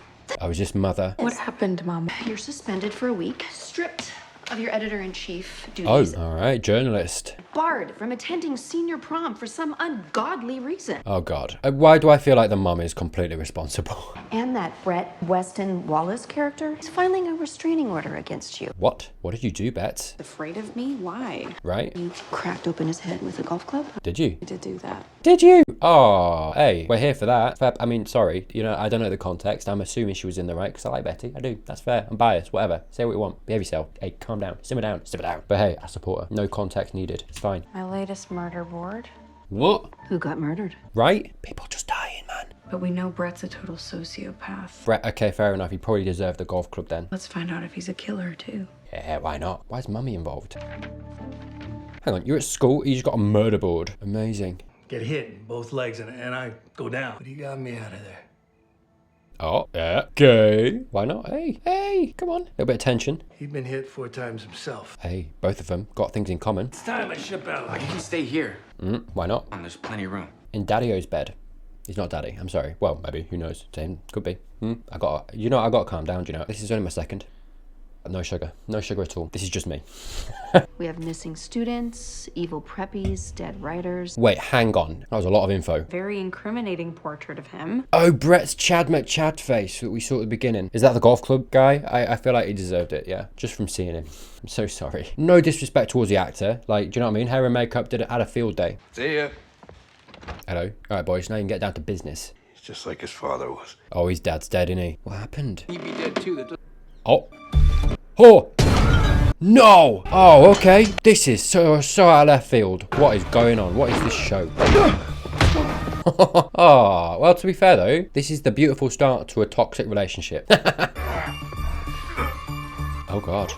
Oh, is this Mother? What happened, Mom? You're suspended for a week, stripped of your editor-in-chief duties. Oh, all right, journalist. Barred from attending senior prom for some ungodly reason. Oh, God. Why do I feel like the mum is completely responsible? And that Brett Weston Wallace character is filing a restraining order against you. What? What did you do, Bet? Afraid of me? Why? Right? You cracked open his head with a golf club? Did you? I did do that. Did you? Oh, hey, we're here for that. Fair, I mean, sorry, you know, I don't know the context. I'm assuming she was in the right because I like Betty. I do. That's fair. I'm biased. Whatever. Say what you want. Behave yourself. Hey, calm down. Simmer down. Simmer down. But hey, I support her. No context needed. It's fine. My latest murder board. What? Who got murdered? Right? People just dying, man. but we know Brett's a total sociopath. Brett, okay, fair enough. He probably deserved the golf club then. Let's find out if he's a killer too. Yeah, why not? Why is Mummy involved? Hang on, you're at school, you just got a murder board. Amazing. Get hit in both legs and I go down. But he got me out of there. Oh, yeah. Okay. Why not? Hey, come on. A little bit of tension. He'd been hit 4 times himself. Hey, both of them got things in common. It's time I ship out. Oh, you can stay here. Why not? There's plenty of room. In Daddy-O's bed. He's not Daddy, I'm sorry. Well, maybe, who knows? Same, could be. I gotta calm down, do you know? This is only my second. No sugar at all. This is just me. We have missing students, evil preppies, dead writers. Wait, hang on. That was a lot of info. Very incriminating portrait of him. Oh, Brett's Chad McChad face that we saw at the beginning. Is that the golf club guy? I feel like he deserved it, yeah. Just from seeing him. I'm so sorry. No disrespect towards the actor. Like, do you know what I mean? Hair and makeup had a field day. See ya. Hello. All right, boys. Now you can get down to business. He's just like his father was. Oh, his dad's dead, isn't he? What happened? He'd be dead too. Oh. Oh. No! Oh, okay. This is so out of left field. What is going on? What is this show? Oh, well, to be fair though, this is the beautiful start to a toxic relationship. Oh God.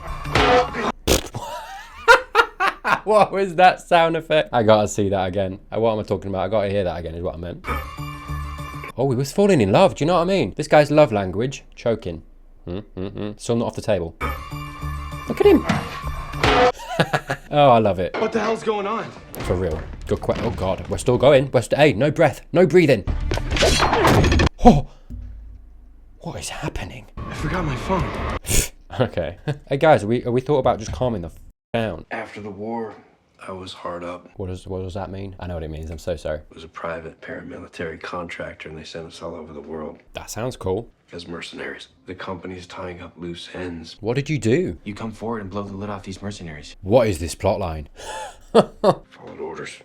What was that sound effect? I gotta see that again. What am I talking about? I gotta hear that again is what I meant. Oh, he was falling in love. Do you know what I mean? This guy's love language, choking. Still not off the table. Look at him. Oh, I love it. What the hell's going on? For real. Good question. Oh God, we're still going. Hey, no breath, no breathing. Oh, what is happening? I forgot my phone. Okay. Hey guys, are we thought about just calming the down? After the war, I was hard up. What does that mean? I know what it means. I'm so sorry. It was a private paramilitary contractor, and they sent us all over the world. That sounds cool. As mercenaries. The company's tying up loose ends. What did you do? You come forward and blow the lid off these mercenaries. What is this plot line? Followed orders.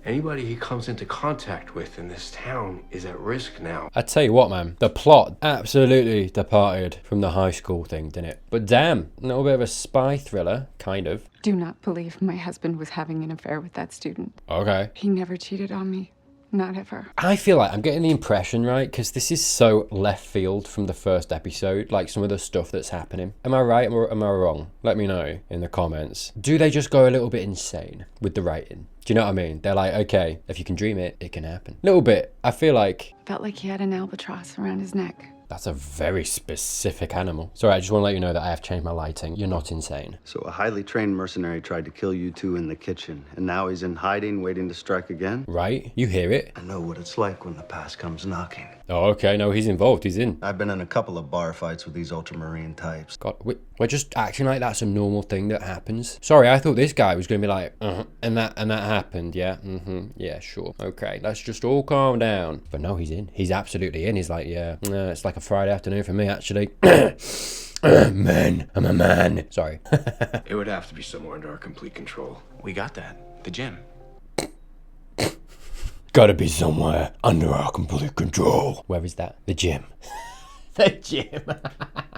Anybody he comes into contact with in this town is at risk now. I tell you what, man, the plot absolutely departed from the high school thing, didn't it? But damn, a little bit of a spy thriller, kind of. Do not believe my husband was having an affair with that student. Okay. He never cheated on me. Not ever. I feel like I'm getting the impression, right? Because this is so left field from the first episode, like some of the stuff that's happening. Am I right or am I wrong? Let me know in the comments. Do they just go a little bit insane with the writing? Do you know what I mean? They're like, okay, if you can dream it, it can happen. Little bit. I feel like... Felt like he had an albatross around his neck. That's a very specific animal. Sorry, I just want to let you know that I have changed my lighting. You're not insane. So a highly trained mercenary tried to kill you two in the kitchen, and now he's in hiding, waiting to strike again? Right? You hear it? I know what it's like when the past comes knocking. Oh, okay. No, he's involved. He's in. I've been in a couple of bar fights with these ultramarine types. God, we're just acting like that's a normal thing that happens. Sorry, I thought this guy was going to be like, and that happened, yeah, yeah, sure. Okay, let's just all calm down. But no, he's in. He's absolutely in. He's like, yeah, it's like a Friday afternoon for me, actually. Man, I'm a man. Sorry. It would have to be somewhere under our complete control. We got that. The gym. Gotta be somewhere under our complete control. Where is that? The gym. The gym.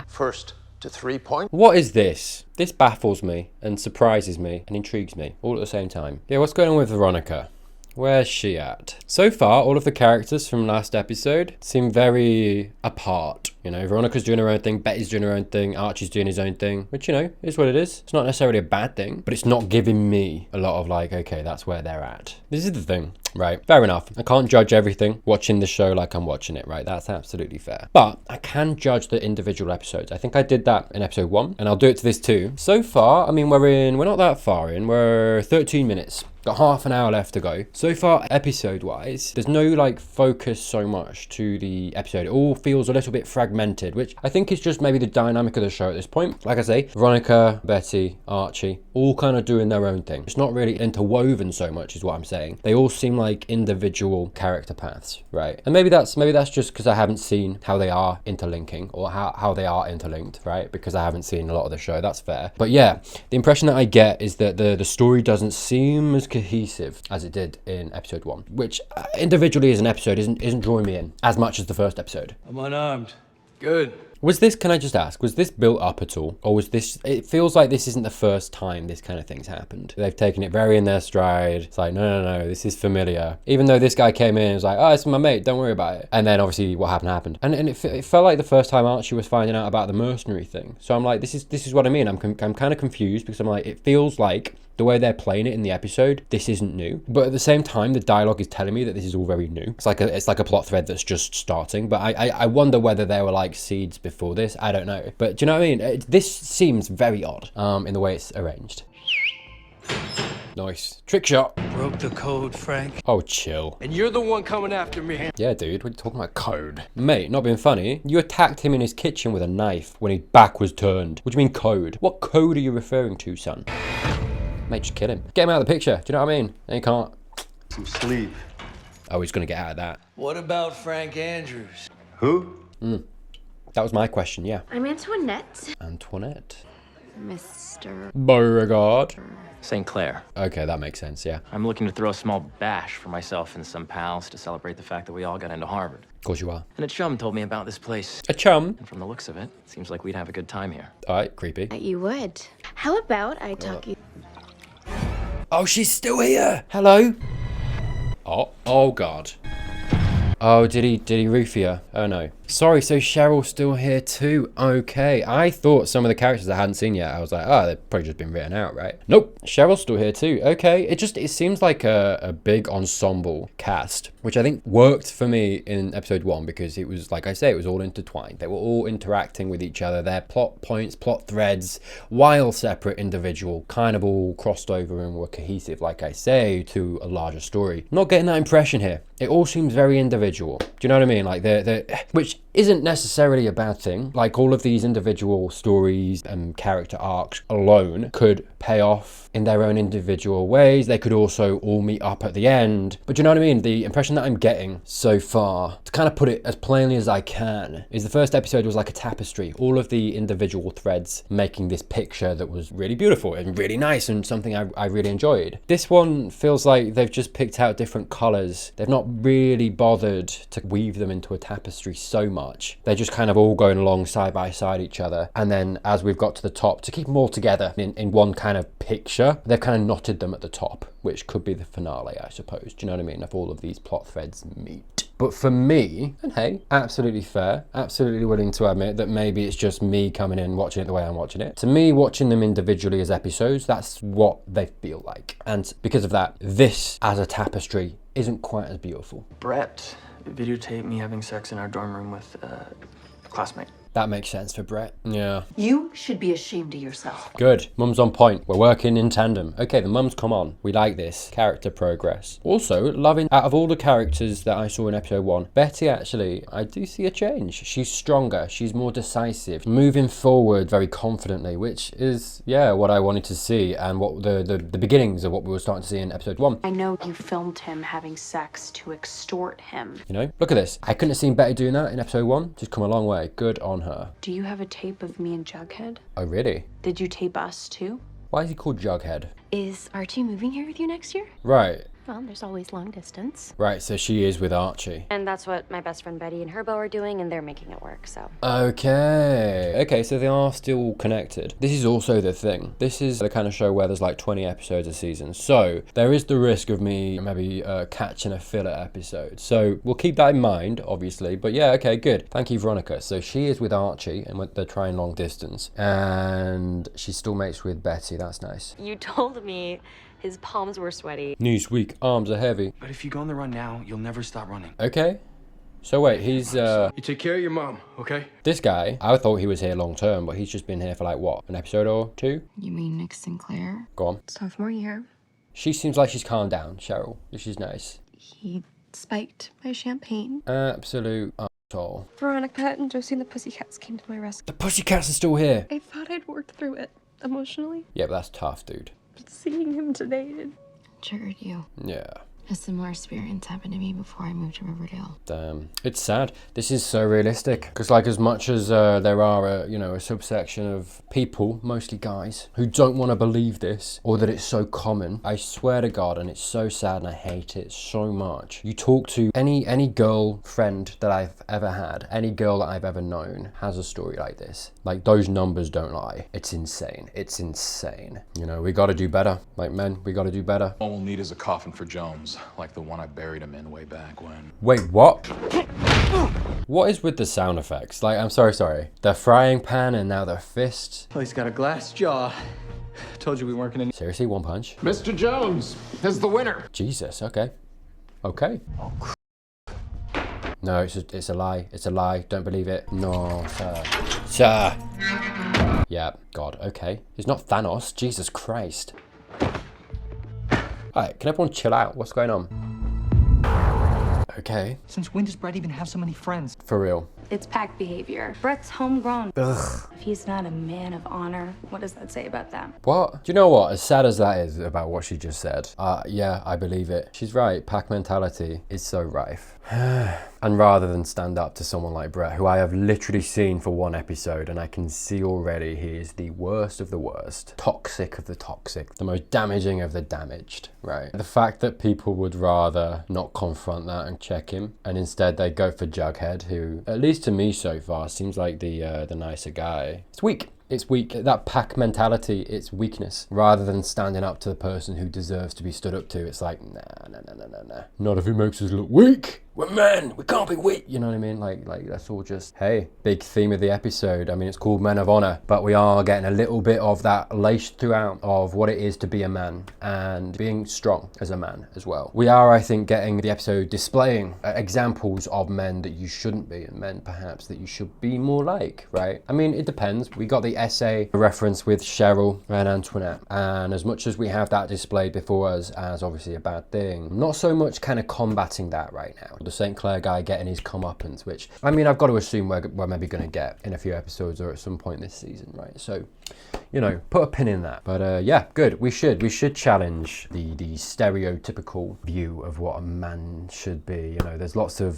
First to 3 points. What is this? This baffles me and surprises me and intrigues me all at the same time. Yeah, what's going on with Veronica? Where's she at? So far, all of the characters from last episode seem very apart. You know, Veronica's doing her own thing, Betty's doing her own thing, Archie's doing his own thing, which, you know, is what it is. It's not necessarily a bad thing, but it's not giving me a lot of like, okay, that's where they're at. This is the thing, right? Fair enough. I can't judge everything watching the show like I'm watching it, right? That's absolutely fair. But I can judge the individual episodes. I think I did that in episode 1, and I'll do it to this too. So far, I mean, we're not that far in. We're 13 minutes. Got half an hour left to go. So far, episode-wise, there's no like focus so much to the episode. It all feels a little bit fragmented, which I think is just maybe the dynamic of the show at this point. Like I say, Veronica, Betty, Archie, all kind of doing their own thing. It's not really interwoven so much is what I'm saying. They all seem like individual character paths, right? And maybe that's just because I haven't seen how they are interlinking or how they are interlinked, right? Because I haven't seen a lot of the show, that's fair. But yeah, the impression that I get is that the story doesn't seem as cohesive as it did in episode 1, which individually as an episode isn't drawing me in as much as the first episode. I'm unarmed. Good. Was this, can I just ask, was this built up at all? Or was this, it feels like this isn't the first time this kind of thing's happened. They've taken it very in their stride. It's like, no, this is familiar. Even though this guy came in and was like, oh, it's my mate, don't worry about it. And then obviously what happened. And it felt like the first time Archie was finding out about the mercenary thing. So I'm like, this is what I mean. I'm kind of confused because I'm like, it feels like the way they're playing it in the episode, this isn't new. But at the same time, the dialogue is telling me that this is all very new. It's like a plot thread that's just starting. But I wonder whether there were like seeds before this. I don't know. But do you know what I mean? This seems very odd in the way it's arranged. Nice. Trick shot. Broke the code, Frank. Oh, chill. And you're the one coming after me. Yeah, dude, what are you talking about code? Mate, not being funny, you attacked him in his kitchen with a knife when his back was turned. What do you mean code? What code are you referring to, son? Mate, just kill him. Get him out of the picture. Do you know what I mean? And you can't. Some sleep. Oh, he's gonna get out of that. What about Frank Andrews? Who? That was my question, yeah. I'm Antoinette. Antoinette. Mr. Beauregard. St. Clair. Okay, that makes sense, yeah. I'm looking to throw a small bash for myself and some pals to celebrate the fact that we all got into Harvard. Of course you are. And a chum told me about this place. A chum? And from the looks of it, seems like we'd have a good time here. Alright, creepy. You would. How about I talk you? Oh, she's still here. Hello. Oh God. Oh, did he roofie her? Oh no. Sorry, so Cheryl's still here too. Okay, I thought some of the characters I hadn't seen yet, I was like, oh, they've probably just been written out, right? Nope, Cheryl's still here too. Okay, it seems like a big ensemble cast, which I think worked for me in episode 1 because it was, like I say, it was all intertwined. They were all interacting with each other. Their plot points, plot threads, while separate individual, kind of all crossed over and were cohesive, like I say, to a larger story. Not getting that impression here. It all seems very individual. Do you know what I mean? Like which isn't necessarily a bad thing. Like all of these individual stories and character arcs alone could pay off in their own individual ways. They could also all meet up at the end. But do you know what I mean? The impression that I'm getting so far, to kind of put it as plainly as I can, is the first episode was like a tapestry. All of the individual threads making this picture that was really beautiful and really nice and something I really enjoyed. This one feels like they've just picked out different colors. They've not really bothered to weave them into a tapestry so much. They're just kind of all going along side by side each other. And then as we've got to the top, to keep them all together in one kind of picture, they've kind of knotted them at the top, which could be the finale, I suppose. Do you know what I mean? If all of these plot threads meet. But for me, and hey, absolutely fair, absolutely willing to admit that maybe it's just me coming in watching it the way I'm watching it. To me, watching them individually as episodes, that's what they feel like. And because of that, this as a tapestry isn't quite as beautiful. Brett videotaped me having sex in our dorm room with a classmate. That makes sense for Brett. Yeah. You should be ashamed of yourself. Good. Mum's on point. We're working in tandem. Okay, the mums come on. We like this. Character progress. Also, loving, out of all the characters that I saw in episode 1, Betty actually, I do see a change. She's stronger. She's more decisive. Moving forward very confidently, which is, yeah, what I wanted to see and what the beginnings of what we were starting to see in episode 1. I know you filmed him having sex to extort him. You know, look at this. I couldn't have seen Betty doing that in episode 1. She's come a long way. Good on her. Do you have a tape of me and Jughead? Oh, really? Did you tape us too? Why is he called Jughead? Is Archie moving here with you next year? Right. Well, there's always long distance. Right, so she is with Archie. And that's what my best friend Betty and Herbo are doing, and they're making it work, so. Okay, so they are still connected. This is also the thing. This is the kind of show where there's like 20 episodes a season. So there is the risk of me maybe catching a filler episode. So we'll keep that in mind, obviously. But yeah, okay, good. Thank you, Veronica. So she is with Archie, and they're trying long distance. And she still mates with Betty. That's nice. You told me his palms were sweaty. Knees weak, arms are heavy. But if you go on the run now, you'll never stop running. Okay. So wait, he's You take care of your mom, okay? This guy, I thought he was here long term, but he's just been here for like what, an episode or 2? You mean Nick Sinclair? Go on. Sophomore year. She seems like she's calmed down, Cheryl, which is nice. He spiked my champagne. Absolute asshole. Veronica and Josie and the Pussycats came to my rescue. The Pussycats are still here. I thought I'd worked through it emotionally. Yeah, but that's tough, dude. But seeing him today, it triggered you. Yeah. A similar experience happened to me before I moved to Riverdale. Damn, it's sad. This is so realistic. Because like as much as there are, you know, a subsection of people, mostly guys, who don't want to believe this or that it's so common, I swear to God, and it's so sad and I hate it so much. You talk to any girl friend that I've ever had, any girl that I've ever known has a story like this. Like those numbers don't lie. It's insane. It's insane. You know, we got to do better. Like men, we got to do better. All we'll need is a coffin for Jones, like the one I buried him in way back when. Wait, what? What is with the sound effects? Like, I'm sorry. The frying pan and now the fist. Oh, he's got a glass jaw. Told you we weren't gonna. Seriously, one punch? Mr. Jones is the winner. Jesus, okay. Okay. No, it's a lie. It's a lie. Don't believe it. No, sir. Sir! Yeah, God, okay. He's not Thanos. Jesus Christ. Alright, can everyone chill out? What's going on? Okay. Since when does Brett even have so many friends? For real. It's pack behavior. Brett's homegrown. Ugh. If he's not a man of honor, what does that say about them? What? Do you know what? As sad as that is about what she just said, yeah, I believe it. She's right. Pack mentality is so rife. And rather than stand up to someone like Brett, who I have literally seen for one episode, and I can see already he is the worst of the worst, toxic of the toxic, the most damaging of the damaged, right? The fact that people would rather not confront that and check him, and instead they go for Jughead, who, at least to me so far, seems like the nicer guy. It's weak. It's weak. That pack mentality, it's weakness. Rather than standing up to the person who deserves to be stood up to, it's like, nah. Not if it makes us look weak. We're men, we can't be weak. You know what I mean? Like that's all just, hey, big theme of the episode. I mean, it's called Men of Honor, but we are getting a little bit of that laced throughout of what it is to be a man and being strong as a man as well. We are, I think, getting the episode displaying examples of men that you shouldn't be and men perhaps that you should be more like, right? I mean, it depends. We got the essay reference with Cheryl and Antoinette, and as much as we have that displayed before us as obviously a bad thing, I'm not so much kind of combating that right now. The St. Clair guy getting his comeuppance, which, I mean, I've got to assume we're maybe going to get in a few episodes or at some point this season, right? So, you know, put a pin in that. But yeah, good. We should challenge the stereotypical view of what a man should be. You know, there's lots of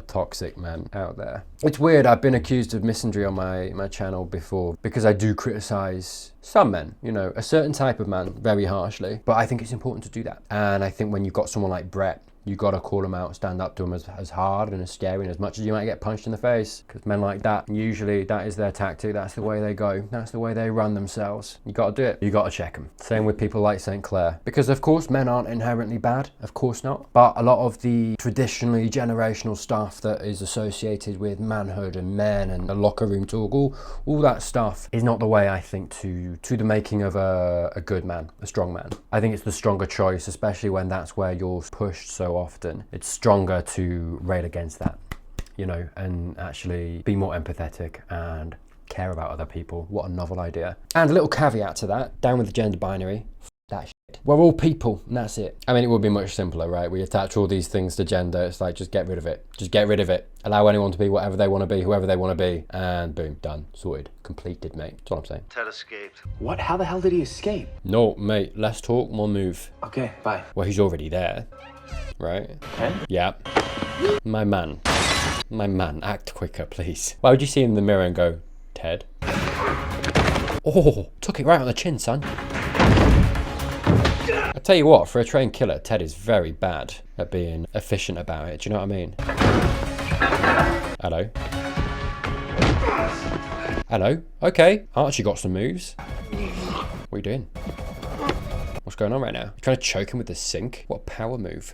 toxic men out there. It's weird. I've been accused of misandry on my channel before because I do criticize some men, you know, a certain type of man very harshly. But I think it's important to do that. And I think when you've got someone like Brett, you got to call him out, stand up to him as hard and as scary and as much as you might get punched in the face. Because men like that, usually that is their tactic. That's the way they go. That's the way they run themselves. You got to do it. You got to check them. Same with people like St. Clair. Because of course, men aren't inherently bad. Of course not. But a lot of the traditionally generational stuff that is associated with manhood and men and the locker room talk, all that stuff is not the way I think to the making of a good man, a strong man. I think it's the stronger choice, especially when that's where you're pushed so often. It's stronger to rail against that, you know, and actually be more empathetic and care about other people. What a novel idea. And a little caveat to that, down with the gender binary. That shit. We're all people, and that's it. I mean, it would be much simpler, right? We attach all these things to gender. It's like, just get rid of it. Just get rid of it. Allow anyone to be whatever they want to be, whoever they want to be, and boom, done, sorted, completed, mate. That's all I'm saying. Ted escaped. What? How the hell did he escape? No, mate, less talk, more move. Okay, bye. Well, he's already there, right? Ted? Yeah. My man, act quicker, please. Why would you see him in the mirror and go, Ted? Oh, took it right on the chin, son. I tell you what, for a trained killer, Ted is very bad at being efficient about it. Do you know what I mean? Hello? Hello? Okay, Archie got some moves. What are you doing? What's going on right now? You're trying to choke him with the sink? What a power move.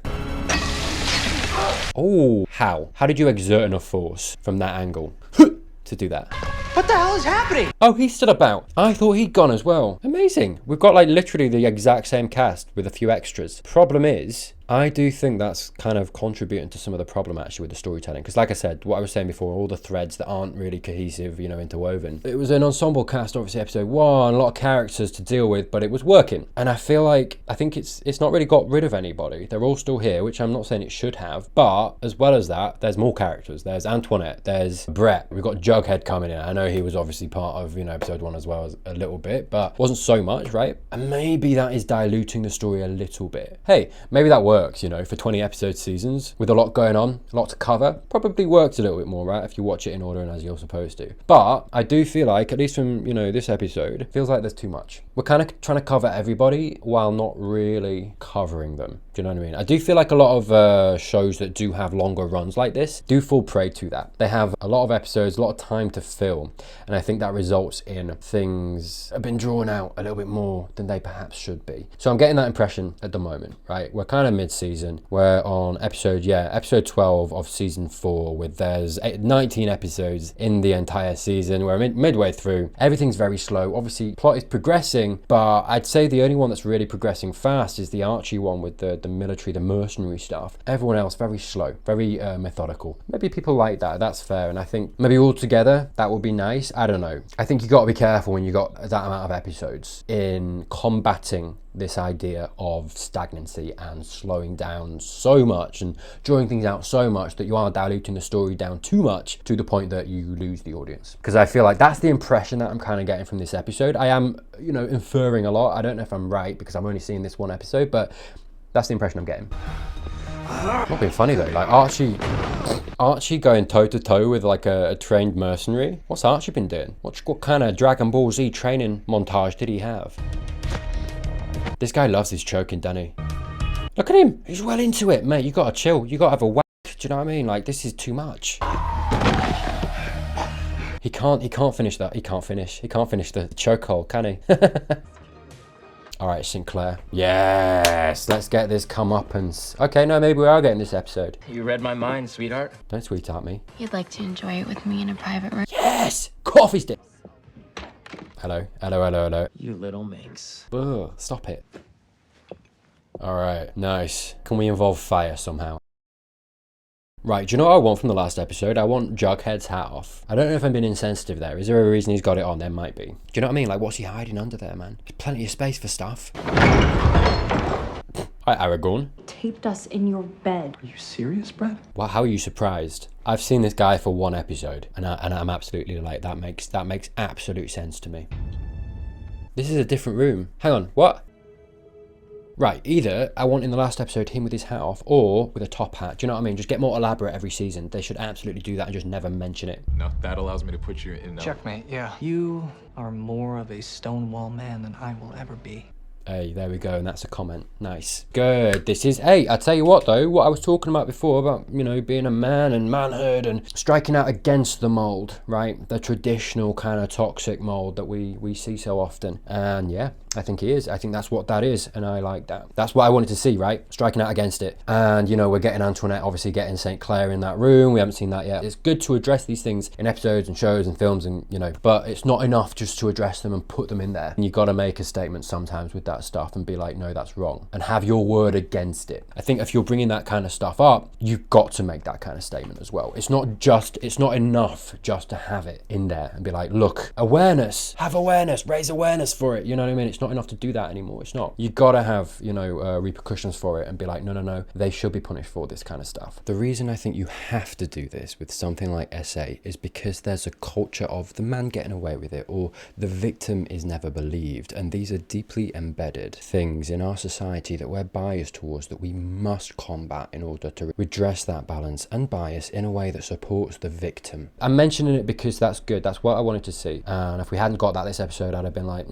Oh, how? How did you exert enough force from that angle to do that? What the hell is happening? Oh, he stood about. I thought he'd gone as well. Amazing. We've got like literally the exact same cast with a few extras. Problem is, I do think that's kind of contributing to some of the problem actually with the storytelling. Because like I said, what I was saying before, all the threads that aren't really cohesive, you know, interwoven. It was an ensemble cast, obviously episode 1, a lot of characters to deal with, but it was working. And I feel like, I think it's not really got rid of anybody. They're all still here, which I'm not saying it should have. But as well as that, there's more characters. There's Antoinette, there's Brett. We've got Jughead coming in. I know he was obviously part of, you know, episode 1 as well as a little bit, but wasn't so much, right? And maybe that is diluting the story a little bit. Hey, maybe that works. works, you know, for 20 episode seasons with a lot going on, a lot to cover. Probably works a little bit more, right, if you watch it in order and as you're supposed to. But I do feel like, at least from, you know, this episode, it feels like there's too much. We're kind of trying to cover everybody while not really covering them. Do you know what I mean? I do feel like a lot of shows that do have longer runs like this do fall prey to that. They have a lot of episodes, a lot of time to fill, and I think that results in things have been drawn out a little bit more than they perhaps should be. So I'm getting that impression at the moment, right? We're kind of mid-season. We're on episode 12 of season 4, with there's 19 episodes in the entire season. We're midway through. Everything's very slow. Obviously, plot is progressing, but I'd say the only one that's really progressing fast is the Archie one with the military, the mercenary stuff. Everyone else very slow, very methodical. Maybe people like that, that's fair, and I think maybe all together that would be nice. I don't know. I think you got to be careful when you got that amount of episodes in combating this idea of stagnancy and slowing down so much and drawing things out so much that you are diluting the story down too much to the point that you lose the audience. Because I feel like that's the impression that I'm kind of getting from this episode. I am, you know, inferring a lot. I don't know if I'm right because I'm only seeing this one episode, but that's the impression I'm getting. Not being funny though, like Archie going toe to toe with like a trained mercenary. What's Archie been doing? What kind of Dragon Ball Z training montage did he have? This guy loves his choking, doesn't he? Look at him, he's well into it, mate. You gotta chill, you gotta have a whack. Do you know what I mean? Like, this is too much. He can't finish that. He can't finish the chokehold, can he? All right, Sinclair. Yes, let's get this comeuppance. Okay, no, maybe we are getting this episode. You read my mind, sweetheart. Don't sweetheart me. You'd like to enjoy it with me in a private room? Yes! Coffee stick! Hello, hello, hello, hello. You little minx. Ugh, stop it. All right, nice. Can we involve fire somehow? Right, do you know what I want from the last episode? I want Jughead's hat off. I don't know if I'm being insensitive there. Is there a reason he's got it on? There might be. Do you know what I mean? Like, what's he hiding under there, man? There's plenty of space for stuff. Hi, Aragorn. Taped us in your bed. Are you serious, Brad? Well, how are you surprised? I've seen this guy for one episode, and I'm absolutely like, that makes absolute sense to me. This is a different room. Hang on, what? Right, either I want in the last episode him with his hat off or with a top hat. Do you know what I mean? Just get more elaborate every season. They should absolutely do that and just never mention it. No, that allows me to put you in. Checkmate, yeah. You are more of a Stonewall man than I will ever be. Hey, there we go, and that's a comment. Nice. Good. This is, hey, I tell you what though, what I was talking about before about, you know, being a man and manhood and striking out against the mold, right? The traditional kind of toxic mold that we see so often. And yeah, I think he is. I think that's what that is, and I like that. That's what I wanted to see, right? Striking out against it. And, you know, we're getting Antoinette, obviously getting St. Clair in that room. We haven't seen that yet. It's good to address these things in episodes and shows and films and, you know, but it's not enough just to address them and put them in there. And you got to make a statement sometimes with that stuff and be like, no, that's wrong, and have your word against it. I think if you're bringing that kind of stuff up, you've got to make that kind of statement as well. It's not enough just to have it in there and be like, look, awareness, have awareness, raise awareness for it. You know what I mean? It's not enough to do that anymore. It's not. You gotta have, you know, repercussions for it and be like, no, they should be punished for this kind of stuff. The reason I think you have to do this with something like SA is because there's a culture of the man getting away with it, or the victim is never believed, and these are deeply embedded things in our society that we're biased towards, that we must combat in order to redress that balance and bias in a way that supports the victim. I'm mentioning it because that's good. That's what I wanted to see. And if we hadn't got that this episode, I'd have been like,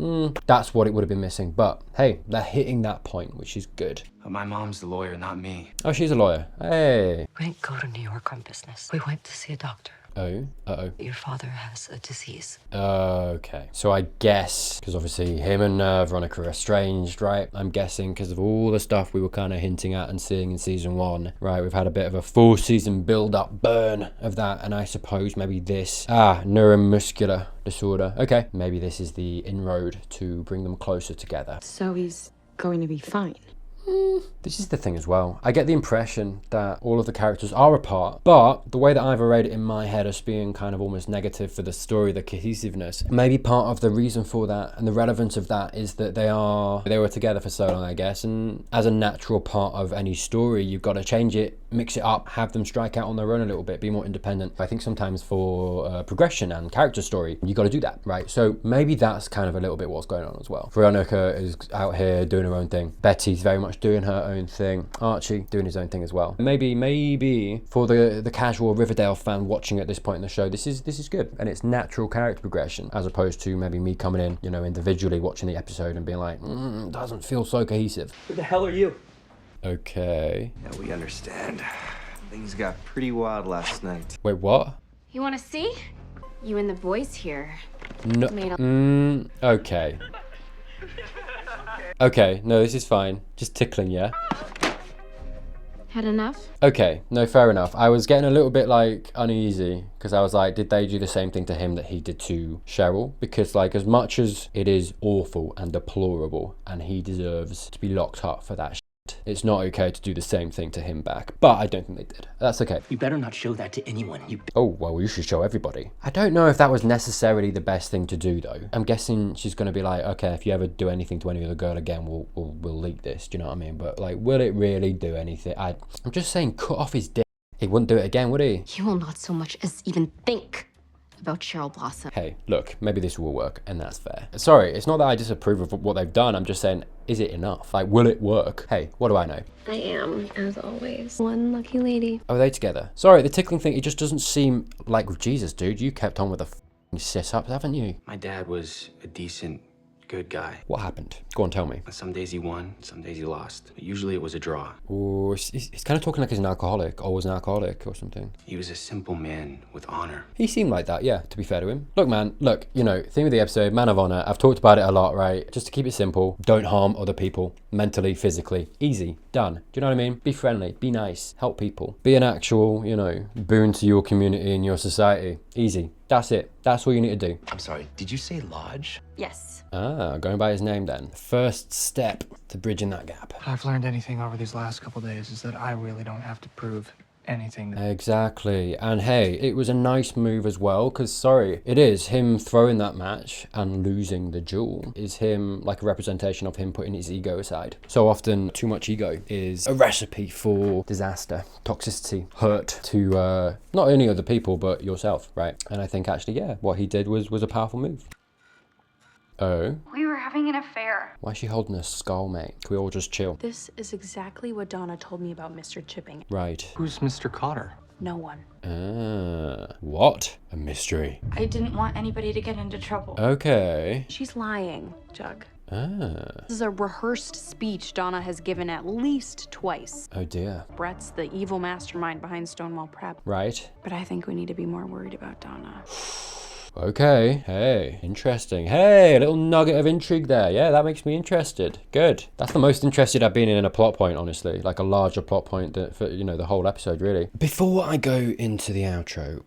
that's what it would have been missing. But hey, they're hitting that point, which is good. My mom's the lawyer, not me. Oh, she's a lawyer. Hey. We didn't go to New York on business. We went to see a doctor. Oh, uh-oh. Your father has a disease. Okay. So I guess, because obviously him and Veronica are estranged, right? I'm guessing because of all the stuff we were kind of hinting at and seeing in season 1, right? We've had a bit of a 4-season build-up burn of that, and I suppose maybe this, neuromuscular disorder. Okay, maybe this is the inroad to bring them closer together. So he's going to be fine. This is the thing as well. I get the impression that all of the characters are apart, but the way that I've read it in my head as being kind of almost negative for the story, the cohesiveness, maybe part of the reason for that and the relevance of that is that they were together for so long, I guess, and as a natural part of any story, you've got to change it, mix it up, have them strike out on their own a little bit, be more independent. I think sometimes for progression and character story, you got to do that, right? So maybe that's kind of a little bit what's going on as well. Veronica is out here doing her own thing. Betty's very much much doing her own thing. Archie doing his own thing as well. Maybe for the casual Riverdale fan watching at this point in the show, this is good, and it's natural character progression, as opposed to maybe me coming in, you know, individually watching the episode and being like, doesn't feel so cohesive. Who the hell are you? Okay. Yeah, we understand. Things got pretty wild last night. Wait, what? You want to see? You and the boys here. No. Okay. Okay, no, this is fine. Just tickling, yeah? Had enough? Okay, no, fair enough. I was getting a little bit, like, uneasy, because I was like, did they do the same thing to him that he did to Cheryl? Because, like, as much as it is awful and deplorable, and he deserves to be locked up for that shit, it's not okay to do the same thing to him back. But I don't think they did. That's okay. You better not show that to anyone. Oh, well, you should show everybody. I don't know if that was necessarily the best thing to do, though. I'm guessing she's going to be like, okay, if you ever do anything to any other girl again, we'll leak this. Do you know what I mean? But, like, will it really do anything? I'm just saying, cut off his dick. He wouldn't do it again, would he? He will not so much as even think about Cheryl Blossom. Hey, look, maybe this will work, and that's fair. Sorry, it's not that I disapprove of what they've done. I'm just saying, is it enough? Like, will it work? Hey, what do I know? I am, as always, one lucky lady. Oh, are they together? Sorry, the tickling thing, it just doesn't seem like with Jesus, dude. You kept on with the f***ing sit-ups, haven't you? My dad was a decent, good guy. What happened? Go on, tell me. Some days he won, some days he lost. But usually it was a draw. Oh, he's kind of talking like he's an alcoholic, or was an alcoholic or something. He was a simple man with honor. He seemed like that, yeah, to be fair to him. Look, man, look, you know, theme of the episode, man of honor. I've talked about it a lot, right? Just to keep it simple, don't harm other people, mentally, physically. Easy, done. Do you know what I mean? Be friendly, be nice, help people. Be an actual, you know, boon to your community and your society. Easy. That's it. That's all you need to do. I'm sorry, did you say Lodge? Yes. Ah, going by his name then. First step to bridging that gap. If I've learned anything over these last couple days is that I really don't have to prove anything. Exactly. And hey, it was a nice move as well, because sorry, it is him throwing that match and losing the duel is him, like, a representation of him putting his ego aside. So often too much ego is a recipe for disaster, toxicity, hurt to not only other people but yourself, right? And I think actually, yeah, what he did was a powerful move. Oh? We were having an affair. Why is she holding a skull, mate? Can we all just chill? This is exactly what Donna told me about Mr. Chipping. Right. Who's Mr. Cotter? No one. What? A mystery. I didn't want anybody to get into trouble. Okay. She's lying, Jug. Ah. This is a rehearsed speech Donna has given at least twice. Oh dear. Brett's the evil mastermind behind Stonewall Prep. Right. But I think we need to be more worried about Donna. Okay, hey, interesting. Hey, a little nugget of intrigue there. Yeah, that makes me interested. Good. That's the most interested I've been in a plot point, honestly. Like a larger plot point for, you know, the whole episode, really. Before I go into the outro,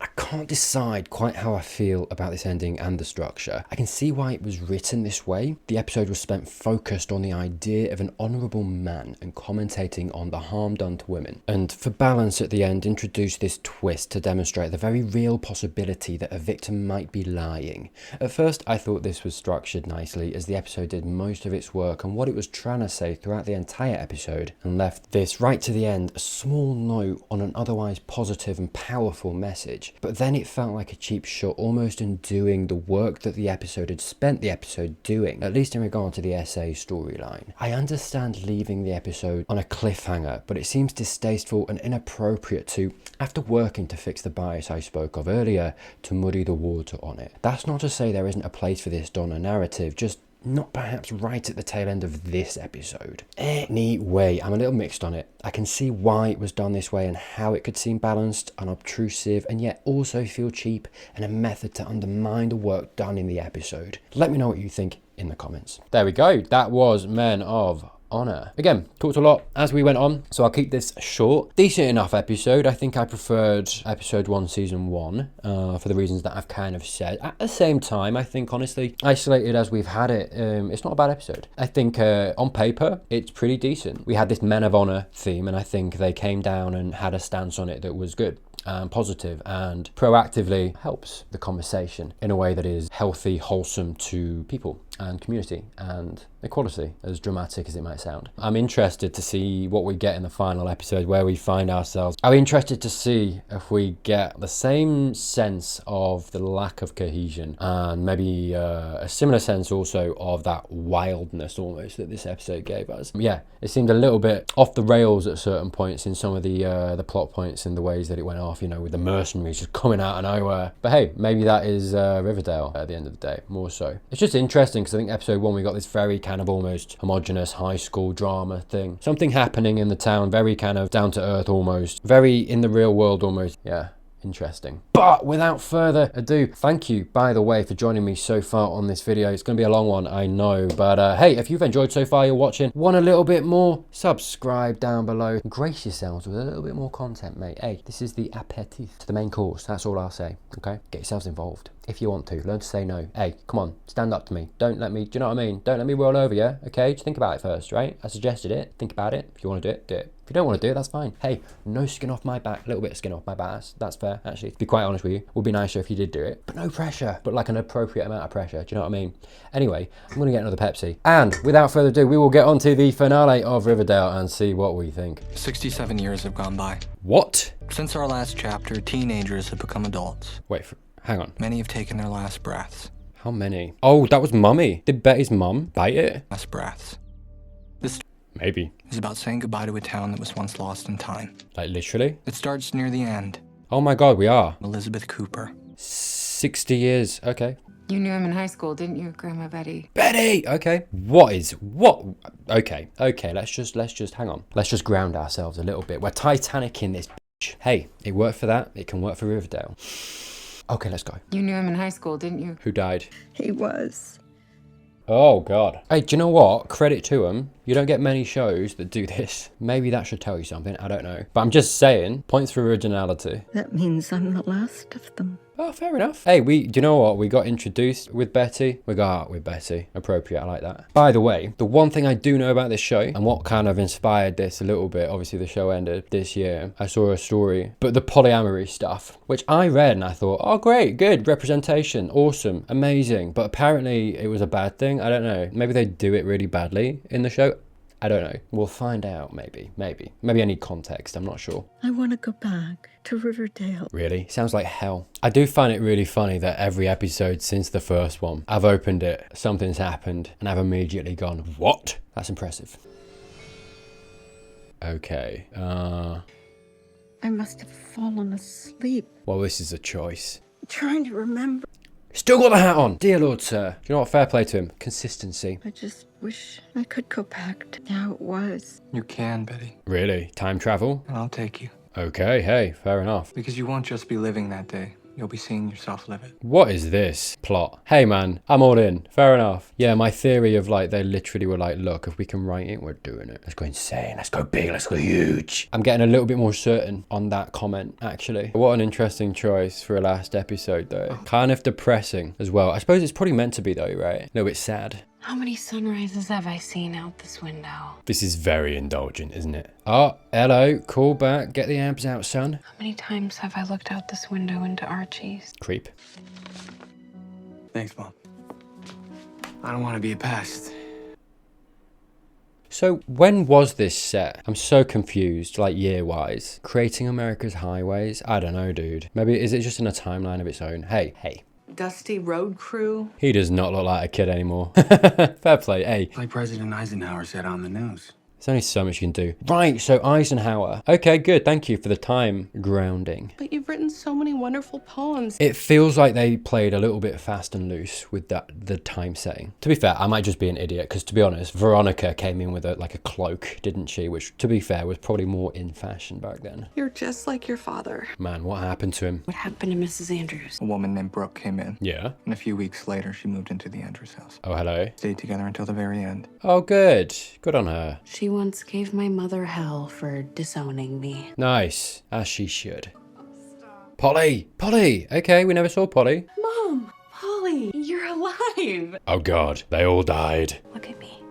I can't decide quite how I feel about this ending and the structure. I can see why it was written this way. The episode was spent focused on the idea of an honourable man and commentating on the harm done to women. And for balance at the end, introduced this twist to demonstrate the very real possibility that a victim might be lying. At first, I thought this was structured nicely as the episode did most of its work on what it was trying to say throughout the entire episode and left this right to the end, a small note on an otherwise positive and powerful message. But then it felt like a cheap shot, almost undoing the work that the episode had spent the episode doing, at least in regard to the SA storyline. I understand leaving the episode on a cliffhanger, but it seems distasteful and inappropriate to, after working to fix the bias I spoke of earlier, to muddy the water on it. That's not to say there isn't a place for this Donna narrative, just not perhaps right at the tail end of this episode. Anyway, I'm a little mixed on it. I can see why it was done this way and how it could seem balanced, unobtrusive, and yet also feel cheap and a method to undermine the work done in the episode. Let me know what you think in the comments. There we go. That was Men of Honor. Again, talked a lot as we went on, so I'll keep this short. Decent enough episode. I think I preferred episode 1 season 1 for the reasons that I've kind of said. At the same time, I think honestly, isolated as we've had it, it's not a bad episode. I think on paper it's pretty decent. We had this Men of Honor theme and I think they came down and had a stance on it that was good and positive and proactively helps the conversation in a way that is healthy, wholesome to people. and community and equality, as dramatic as it might sound. I'm interested to see what we get in the final episode, where we find ourselves. I'm interested to see if we get the same sense of the lack of cohesion, and maybe a similar sense also of that wildness almost that this episode gave us. Yeah, it seemed a little bit off the rails at certain points in some of the plot points and the ways that it went off, you know, with the mercenaries just coming out of nowhere. But hey, maybe that is Riverdale at the end of the day, more so. It's just interesting because I think episode 1 we got this very kind of almost homogenous high school drama thing. Something happening in the town, very kind of down to earth almost, very in the real world almost. Yeah, interesting. But without further ado, thank you, by the way, for joining me so far on this video. It's going to be a long one, I know, but hey, if you've enjoyed so far, you're watching, want a little bit more, subscribe down below. Grace yourselves with a little bit more content, mate. Hey, this is the aperitif to the main course. That's all I'll say, okay? Get yourselves involved if you want to. Learn to say no. Hey, come on, stand up to me. Don't let me, do you know what I mean? Don't let me roll over you, okay? Just think about it first, right? I suggested it. Think about it. If you want to do it, do it. If you don't want to do it, that's fine. Hey, no skin off my back. A little bit of skin off my back. That's fair, actually. To be quite honest with you, would be nicer if you did do it. But no pressure. But like an appropriate amount of pressure. Do you know what I mean? Anyway, I'm going to get another Pepsi. And without further ado, we will get on to the finale of Riverdale and see what we think. 67 years have gone by. What? Since our last chapter, teenagers have become adults. Wait, hang on. Many have taken their last breaths. How many? Oh, that was Mummy. Did Betty's mum bite it? Last breaths. This maybe is about saying goodbye to a town that was once lost in time. Like literally? It starts near the end. Oh my god, we are. Elizabeth Cooper. 60 years, okay. You knew him in high school, didn't you, Grandma Betty? Betty! Okay. What? Okay, let's just hang on. Let's just ground ourselves a little bit. We're Titanic in this bitch. Hey, it worked for that. It can work for Riverdale. Okay, let's go. You knew him in high school, didn't you? Who died? He was. Oh, God. Hey, do you know what? Credit to them. You don't get many shows that do this. Maybe that should tell you something. I don't know. But I'm just saying, points for originality. That means I'm the last of them. Oh, fair enough. Hey, do you know what? We got introduced with Betty. We got out with Betty. Appropriate, I like that. By the way, the one thing I do know about this show, and what kind of inspired this a little bit, obviously the show ended this year. I saw a story, but the polyamory stuff, which I read and I thought, oh great, good, representation, awesome, amazing. But apparently it was a bad thing. I don't know. Maybe they do it really badly in the show. I don't know. We'll find out, maybe. Maybe I need context, I'm not sure. I want to go back to Riverdale. Really? Sounds like hell. I do find it really funny that every episode since the first one, I've opened it, something's happened, and I've immediately gone, what? That's impressive. Okay, I must have fallen asleep. well, this is a choice. I'm trying to remember. Still got the hat on. Dear Lord, sir. Do you know what? Fair play to him. Consistency. I just wish I could go back to how it was. You can, Betty. Really? Time travel? And I'll take you. Okay, hey, fair enough. Because you won't just be living that day. You'll be seeing yourself live it. What is this plot? Hey man, I'm all in. Fair enough. Yeah, my theory of like, they literally were like, look, if we can write it, we're doing it. Let's go insane. Let's go big. Let's go huge. I'm getting a little bit more certain on that comment, actually. What an interesting choice for a last episode, though. Kind of depressing as well. I suppose it's probably meant to be, though, right? A little bit sad. How many sunrises have I seen out this window? This is very indulgent, isn't it? Oh, hello. Call back. Get the abs out, son. How many times have I looked out this window into Archie's? Creep. Thanks, Mom. I don't want to be a pest. So when was this set? I'm so confused, like year-wise. Creating America's highways? I don't know, dude. Maybe, is it just in a timeline of its own? Hey. Dusty road crew. He does not look like a kid anymore. Fair play, hey. Like President Eisenhower said on the news. There's only so much you can do. Right, so Eisenhower. Okay, good, thank you for the time grounding. But you've written so many wonderful poems. It feels like they played a little bit fast and loose with the time setting. To be fair, I might just be an idiot, because to be honest, Veronica came in with a cloak, didn't she? Which, to be fair, was probably more in fashion back then. You're just like your father. Man, what happened to him? What happened to Mrs. Andrews? A woman named Brooke came in. Yeah? And a few weeks later, she moved into the Andrews house. Oh, hello. Stayed together until the very end. Oh, good. Good on her. She once gave my mother hell for disowning me. Nice, as she should. Polly! Okay, we never saw Polly. Mom! Polly! You're alive! Oh god, they all died. Look at me.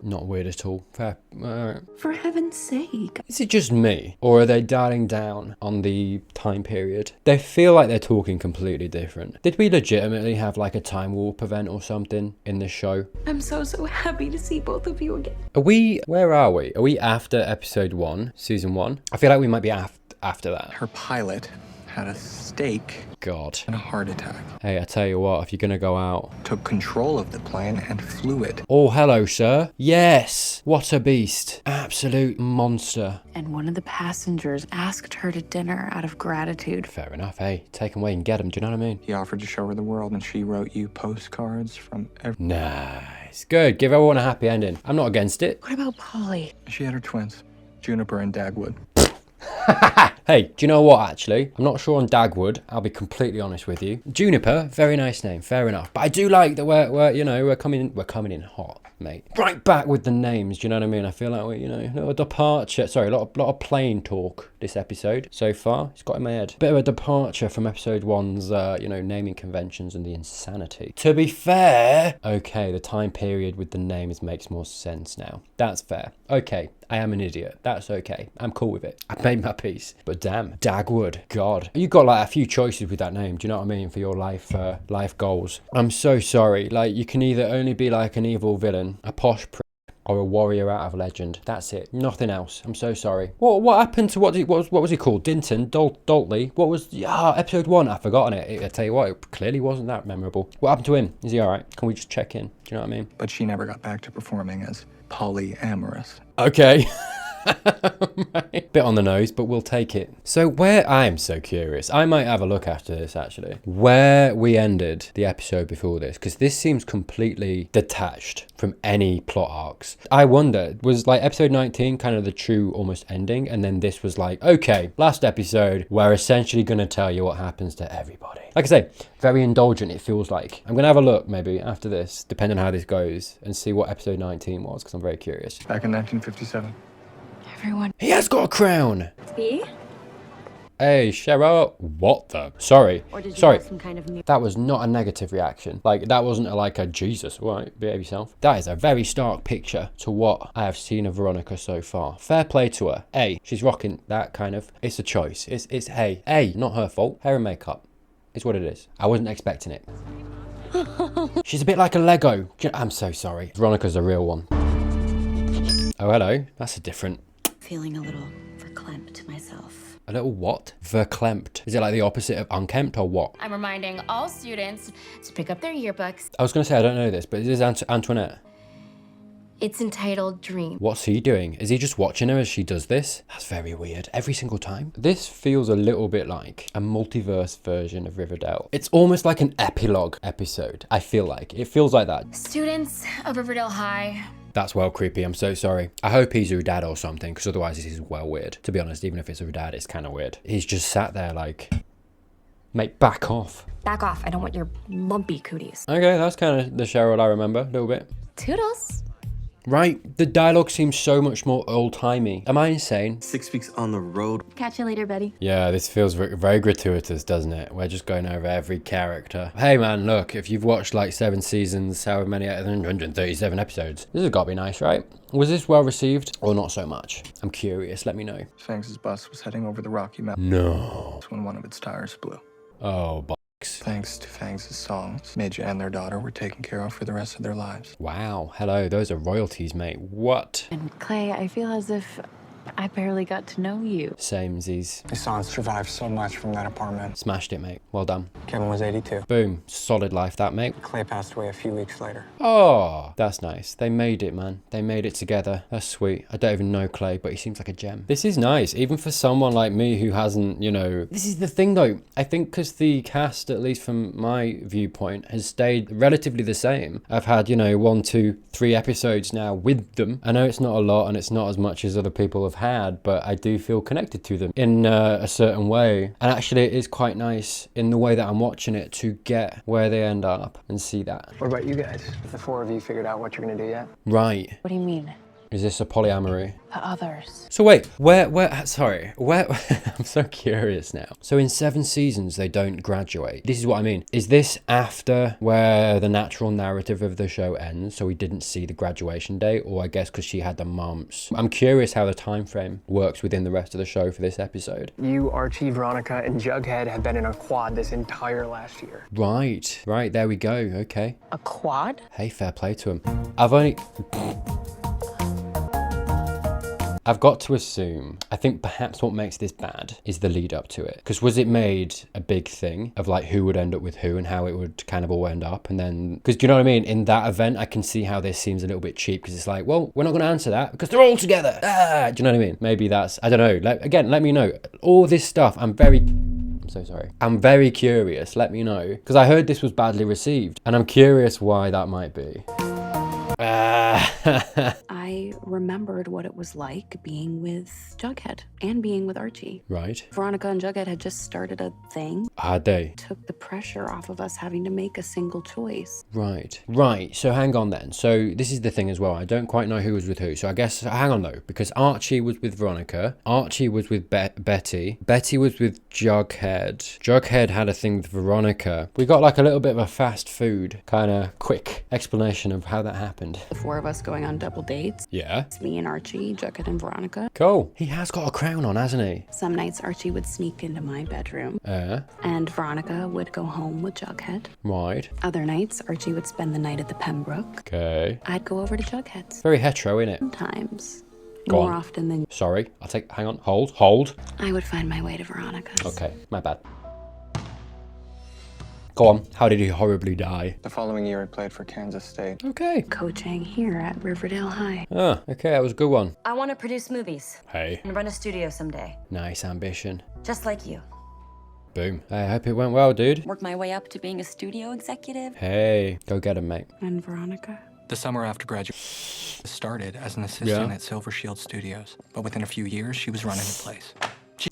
Not weird at all. Fair. Alright. For heaven's sake. Is it just me? Or are they dialing down on the time period? They feel like they're talking completely different. Did we legitimately have like a time warp event or something in this show? I'm so happy to see both of you again. Where are we? Are we after episode 1, season 1? I feel like we might be after that. Her pilot had a stake. God. And a heart attack. Hey, I tell you what, if you're gonna go out... Took control of the plane and flew it. Oh, hello, sir. Yes! What a beast. Absolute monster. And one of the passengers asked her to dinner out of gratitude. Fair enough, hey. Take him away and get him, do you know what I mean? He offered to show her the world and she wrote you postcards from every... Nice. Good. Give everyone a happy ending. I'm not against it. What about Polly? She had her twins, Juniper and Dagwood. Hey, do you know what, actually? I'm not sure on Dagwood. I'll be completely honest with you. Juniper, very nice name, fair enough. But I do like that we're coming in hot, mate. Right back with the names, do you know what I mean? I feel like we're, a little departure. Sorry, a lot of plane talk this episode so far. It's got in my head. Bit of a departure from episode 1's, naming conventions and the insanity. To be fair, okay, the time period with the names makes more sense now. That's fair. Okay, I am an idiot. That's okay. I'm cool with it. I've made my peace. But damn, Dagwood, God. You've got like a few choices with that name, do you know what I mean, for your life goals. I'm so sorry. Like, you can either only be like an evil villain, a posh prick, or a warrior out of legend. That's it. Nothing else. I'm so sorry. What happened to what was he called? Dinton? Daltley? What was episode 1? I've forgotten it. I tell you what, it clearly wasn't that memorable. What happened to him? Is he alright? Can we just check in? Do you know what I mean? But she never got back to performing as polyamorous. Okay. Right. Bit on the nose, but we'll take it. So I am so curious. I might have a look after this, actually. Where we ended the episode before this, because this seems completely detached from any plot arcs. I wonder, was like episode 19 kind of the true almost ending? And then this was like, okay, last episode, we're essentially going to tell you what happens to everybody. Like I say, very indulgent, it feels like. I'm going to have a look maybe after this, depending on how this goes, and see what episode 19 was, because I'm very curious. Back in 1957. Everyone. He has got a crown! See? Hey, Cheryl. What the? Sorry. Or did you Sorry. have some kind of... That was not a negative reaction. Like, that wasn't like a Jesus, right? Behave yourself. That is a very stark picture to what I have seen of Veronica so far. Fair play to her. Hey, she's rocking that kind of... It's a choice. Hey, not her fault. Hair and makeup. It's what it is. I wasn't expecting it. She's a bit like a Lego. I'm so sorry. Veronica's a real one. Oh, hello. That's a different... Feeling a little verklempt myself. A little what? Verklempt. Is it like the opposite of unkempt or what? I'm reminding all students to pick up their yearbooks. I was going to say, I don't know this, but is this Antoinette? It's entitled Dream. What's he doing? Is he just watching her as she does this? That's very weird. Every single time. This feels a little bit like a multiverse version of Riverdale. It's almost like an epilogue episode, I feel like. It feels like that. Students of Riverdale High. That's well creepy, I'm so sorry. I hope he's her dad or something, because otherwise this is well weird. To be honest, even if it's her dad, it's kind of weird. He's just sat there like, mate, back off. Back off, I don't want your lumpy cooties. Okay, that's kind of the Cheryl I remember, a little bit. Toodles. Right, the dialogue seems so much more old-timey. Am I insane? 6 weeks on the road. Catch you later, Betty. Yeah, this feels very gratuitous, doesn't it? We're just going over every character. Hey man, look, if you've watched like 7 seasons, however many, 137 episodes, this has got to be nice, right? Was this well received or not so much? I'm curious, let me know. Fangs' bus was heading over the Rocky Mountains. No. That's when one of its tires blew. Oh, Thanks to Fangs' songs, Midge and their daughter were taken care of for the rest of their lives. Wow, hello, those are royalties, mate. What? And Clay, I feel as if I barely got to know you. Samesies. Hassan survived so much from that apartment. Smashed it, mate. Well done. Kevin was 82. Boom. Solid life, that, mate. Clay passed away a few weeks later. Oh, that's nice. They made it, man. They made it together. That's sweet. I don't even know Clay, but he seems like a gem. This is nice, even for someone like me who hasn't, This is the thing, though. I think because the cast, at least from my viewpoint, has stayed relatively the same. I've had, 1, 2, 3 episodes now with them. I know it's not a lot and it's not as much as other people have had, but I do feel connected to them in a certain way. And actually it is quite nice in the way that I'm watching it to get where they end up and see that. What about you guys? Have the 4 of you figured out what you're gonna do yet? Right. What do you mean? Is this a polyamory? The others. So wait, sorry, I'm so curious now. So in 7 seasons, they don't graduate. This is what I mean. Is this after where the natural narrative of the show ends, so we didn't see the graduation day, or I guess because she had the mumps? I'm curious how the time frame works within the rest of the show for this episode. You, Archie, Veronica, and Jughead have been in a quad this entire last year. Right, there we go, okay. A quad? Hey, fair play to him. I've got to assume, I think perhaps what makes this bad is the lead up to it. Because was it made a big thing of like who would end up with who and how it would kind of all end up? And then, because do you know what I mean? In that event, I can see how this seems a little bit cheap because it's like, well, we're not going to answer that because they're all together. Do you know what I mean? Maybe that's, I don't know. Again, let me know. All this stuff, I'm so sorry. I'm very curious. Let me know. Because I heard this was badly received and I'm curious why that might be. I remembered what it was like being with Jughead and being with Archie. Right. Veronica and Jughead had just started a thing. Had they? Took the pressure off of us having to make a single choice. Right. So hang on then. So this is the thing as well. I don't quite know who was with who. So I guess, hang on though, because Archie was with Veronica. Archie was with Betty. Betty was with Jughead. Jughead had a thing with Veronica. We got like a little bit of a fast food kind of quick explanation of how that happened. The 4 of us going on double dates. Yeah. It's me and Archie, Jughead and Veronica. Cool. He has got a crown on, hasn't he? Some nights Archie would sneak into my bedroom. And Veronica would go home with Jughead. Right. Other nights, Archie would spend the night at the Pembroke. Okay. I'd go over to Jughead's. Very hetero, innit? Sometimes. Go More on. often than... Sorry. hang on. Hold. I would find my way to Veronica's. Okay. My bad. Go on. How did he horribly die? The following year, I played for Kansas State. Okay. Coaching here at Riverdale High. Ah, okay. That was a good one. I want to produce movies. Hey. And run a studio someday. Nice ambition. Just like you. Boom. I hope it went well, dude. Work my way up to being a studio executive. Hey. Go get him, mate. And Veronica? The summer after graduation, started as an assistant at Silver Shield Studios, but within a few years, she was running the place.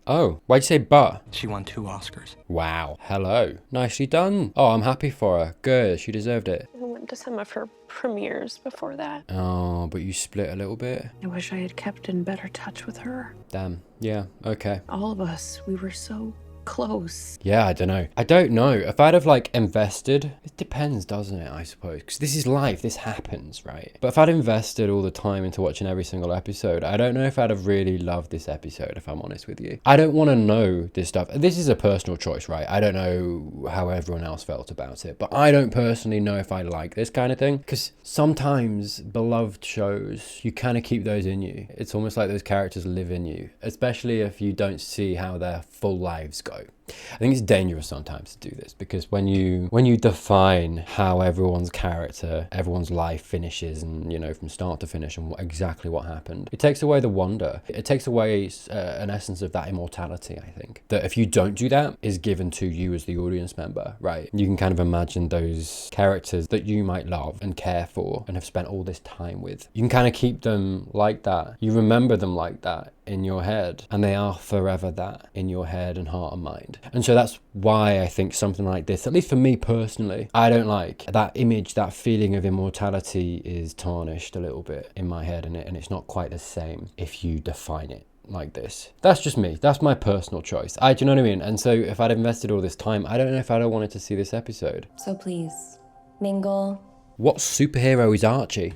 Oh, why'd you say but? She won 2 Oscars. Wow. Hello. Nicely done. Oh, I'm happy for her. Good. She deserved it. I went to some of her premieres before that. Oh, but you split a little bit. I wish I had kept in better touch with her. Damn. Yeah. Okay. All of us, we were so close. Yeah, I don't know. If I'd have like invested, it depends, doesn't it, I suppose? Because this is life, this happens, right? But if I'd invested all the time into watching every single episode, I don't know if I'd have really loved this episode, if I'm honest with you. I don't want to know this stuff. This is a personal choice, right? I don't know how everyone else felt about it, but I don't personally know if I like this kind of thing. Because sometimes beloved shows, you kind of keep those in you. It's almost like those characters live in you, especially if you don't see how their full lives go. I think it's dangerous sometimes to do this because when you define how everyone's character, everyone's life finishes and, you know, from start to finish and exactly what happened, it takes away the wonder. It takes away an essence of that immortality, I think. That if you don't do that, is given to you as the audience member, right? You can kind of imagine those characters that you might love and care for and have spent all this time with. You can kind of keep them like that. You remember them like that in your head, and they are forever that in your head and heart and mind. And so that's why I think something like this, at least for me personally, I don't like that image. That feeling of immortality is tarnished a little bit in my head, and it's not quite the same if you define it like this. That's just me. That's my personal choice. Do you know what I mean? And so if I'd invested all this time, I don't know if I'd have wanted to see this episode. So please, mingle. What superhero is Archie?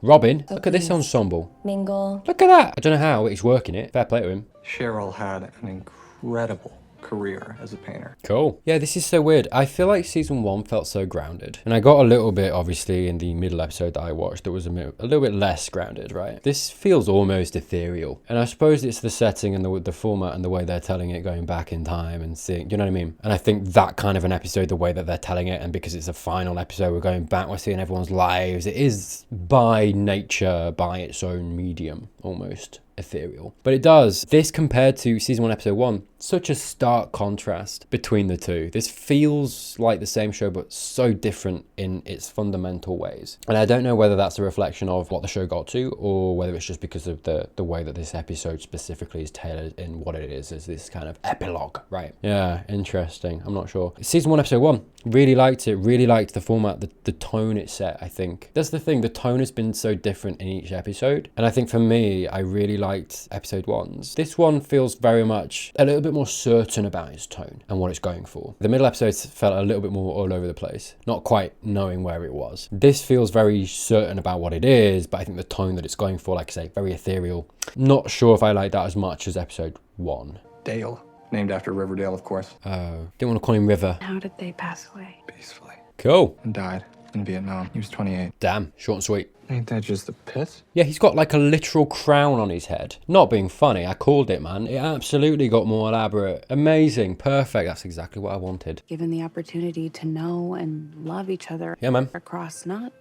Robin, So look at this please. ensemble. Mingle. Look at that. I don't know how he's working it. Fair play to him. Cheryl had an incredible career as a painter. Cool. Yeah, this is so weird. I feel like season 1 felt so grounded. And I got a little bit, obviously, in the middle episode that I watched that was a little bit less grounded, right? This feels almost ethereal. And I suppose it's the setting and the format and the way they're telling it, going back in time and seeing, you know what I mean? And I think that kind of an episode, the way that they're telling it, and because it's a final episode, we're going back, we're seeing everyone's lives. It is by nature, by its own medium, almost ethereal. But it does. This compared to season 1, episode 1, such a stark contrast between the two. This feels like the same show, but so different in its fundamental ways. And I don't know whether that's a reflection of what the show got to, or whether it's just because of the way that this episode specifically is tailored in what it is as this kind of epilogue, right? Yeah, interesting. I'm not sure. Season 1, episode 1. Really liked it. Really liked the format, the tone it set, I think. That's the thing. The tone has been so different in each episode. And I think for me, I really liked episode 1's. This one feels very much a little bit more certain about its tone and what it's going for. The middle episodes felt a little bit more all over the place, not quite knowing where it was. This feels very certain about what it is, but I think the tone that it's going for, like I say, very ethereal. Not sure if I like that as much as episode 1. Dale, named after Riverdale, of course. Oh, didn't want to call him River. How did they pass away? Peacefully. Cool. And died in Vietnam. He was 28. Damn, short and sweet. Ain't that just the pith? Yeah, he's got like a literal crown on his head. Not being funny, I called it, man. It absolutely got more elaborate. Amazing, perfect. That's exactly what I wanted. Given the opportunity to know and love each other across not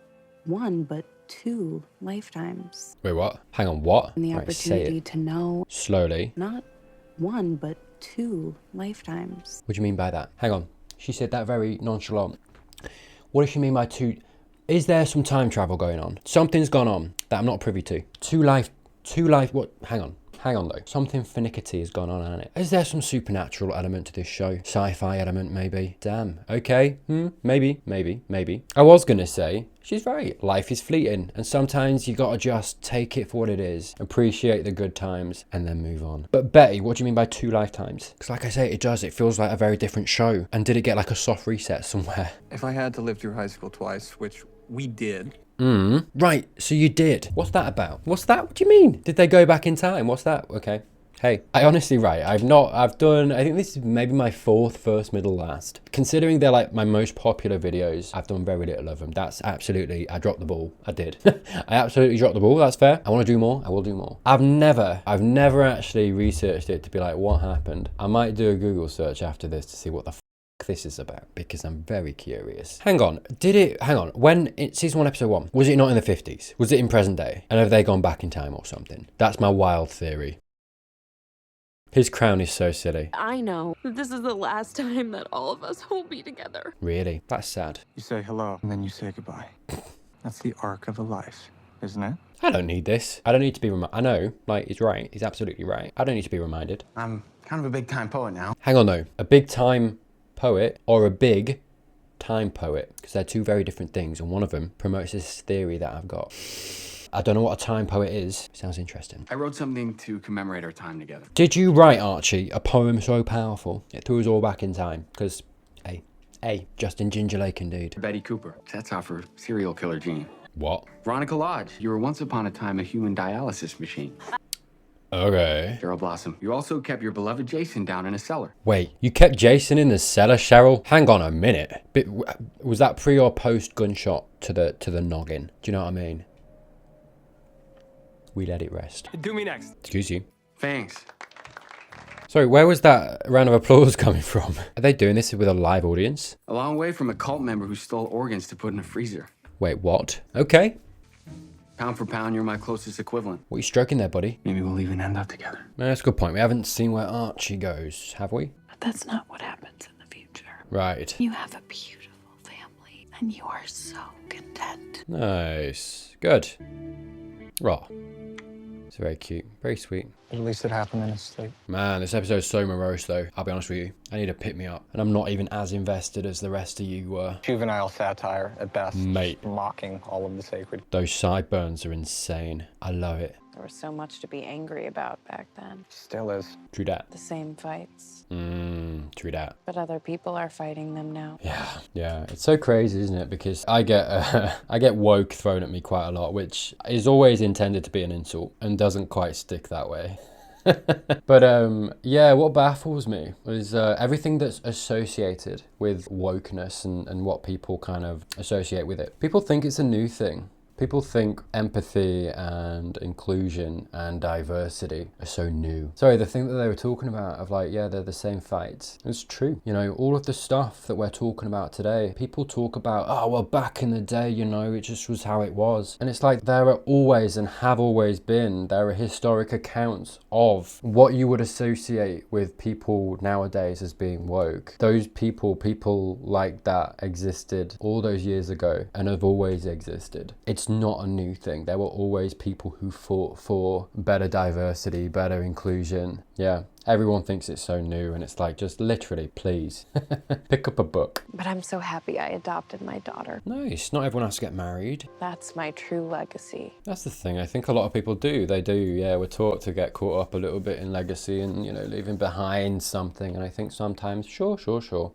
one, but 2 lifetimes. Wait, what? Hang on, what? And the Right, say opportunity it to know slowly. not 1, but 2 lifetimes. What do you mean by that? Hang on. She said that very nonchalant. What does she mean by 2? Is there some time travel going on? Something's gone on that I'm not privy to. 2 life, what? Hang on though. Something finicky has gone on, hasn't it? Is there some supernatural element to this show? Sci-fi element, maybe? Damn. Okay. Maybe. I was gonna say, she's right. Life is fleeting, and sometimes you gotta just take it for what it is, appreciate the good times, and then move on. But Betty, what do you mean by 2 lifetimes? Because like I say, it feels like a very different show. And did it get like a soft reset somewhere? If I had to live through high school twice, which we did. Right, so you did. What's that about? What's that? What do you mean? Did they go back in time? What's that? Okay. Hey, I honestly, right, I think this is maybe my 4th first, middle, last. Considering they're like my most popular videos, I've done very little of them. That's absolutely, I dropped the ball. I did. I absolutely dropped the ball, that's fair. I want to do more, I will do more. I've never actually researched it to be like, what happened? I might do a Google search after this to see what the this is about, because I'm very curious. Hang on, when in season 1, episode 1, was it not in the 50s? Was it in present day? And have they gone back in time or something? That's my wild theory. His crown is so silly. I know that this is the last time that all of us will be together. Really? That's sad. You say hello, and then you say goodbye. That's the arc of a life, isn't it? I don't need this. I don't need to be reminded. I know, like, he's right. He's absolutely right. I don't need to be reminded. I'm kind of a big time poet now. Hang on though. A big time poet or a big time poet, because they're 2 very different things, and one of them promotes this theory that I've got. I don't know what a time poet is. Sounds interesting. I wrote something to commemorate our time together. Did you write, Archie, a poem so powerful it threw us all back in time? Because, hey, Justin Gingerlake indeed. Betty Cooper. That's off her serial killer gene. What? Veronica Lodge. You were once upon a time a human dialysis machine. Okay. Cheryl Blossom. You also kept your beloved Jason down in a cellar. Wait, you kept Jason in the cellar, Cheryl? Hang on a minute. Was that pre or post gunshot to the noggin? Do you know what I mean? We let it rest. Do me next. Excuse you. Thanks. Sorry, where was that round of applause coming from? Are they doing this with a live audience? A long way from a cult member who stole organs to put in a freezer. Wait, what? Okay. Pound for pound, you're my closest equivalent. What are you stroking there, buddy? Maybe we'll even end up together. No, that's a good point. We haven't seen where Archie goes, have we? But that's not what happens in the future. Right. You have a beautiful family, and you are so content. Nice. Good. Raw. It's very cute. Very sweet. At least it happened in his sleep. Man, this episode's so morose though. I'll be honest with you. I need to pick me up. And I'm not even as invested as the rest of you were. Juvenile satire at best. Mate. Mocking all of the sacred. Those sideburns are insane. I love it. There was so much to be angry about back then. Still is. True that. The same fights. True that. But other people are fighting them now. Yeah. It's so crazy, isn't it? Because I get woke thrown at me quite a lot, which is always intended to be an insult and doesn't quite stick that way. But yeah, what baffles me is everything that's associated with wokeness and what people kind of associate with it. People think it's a new thing. People think empathy and inclusion and diversity are so new. Sorry, the thing that they were talking about of like, yeah, they're the same fights. It's true. You know, all of the stuff that we're talking about today, people talk about, oh, well, back in the day, you know, it just was how it was. And it's like, there are always and have always been, there are historic accounts of what you would associate with people nowadays as being woke. Those people like that existed all those years ago and have always existed. It's not a new thing. There were always people who fought for better diversity, better inclusion. Yeah. Everyone thinks it's so new, and it's like, just literally, please, pick up a book. But I'm so happy I adopted my daughter. Nice. Not everyone has to get married. That's my true legacy. That's the thing. I think a lot of people do. They do, yeah. We're taught to get caught up a little bit in legacy and, you know, leaving behind something. And I think sometimes, sure.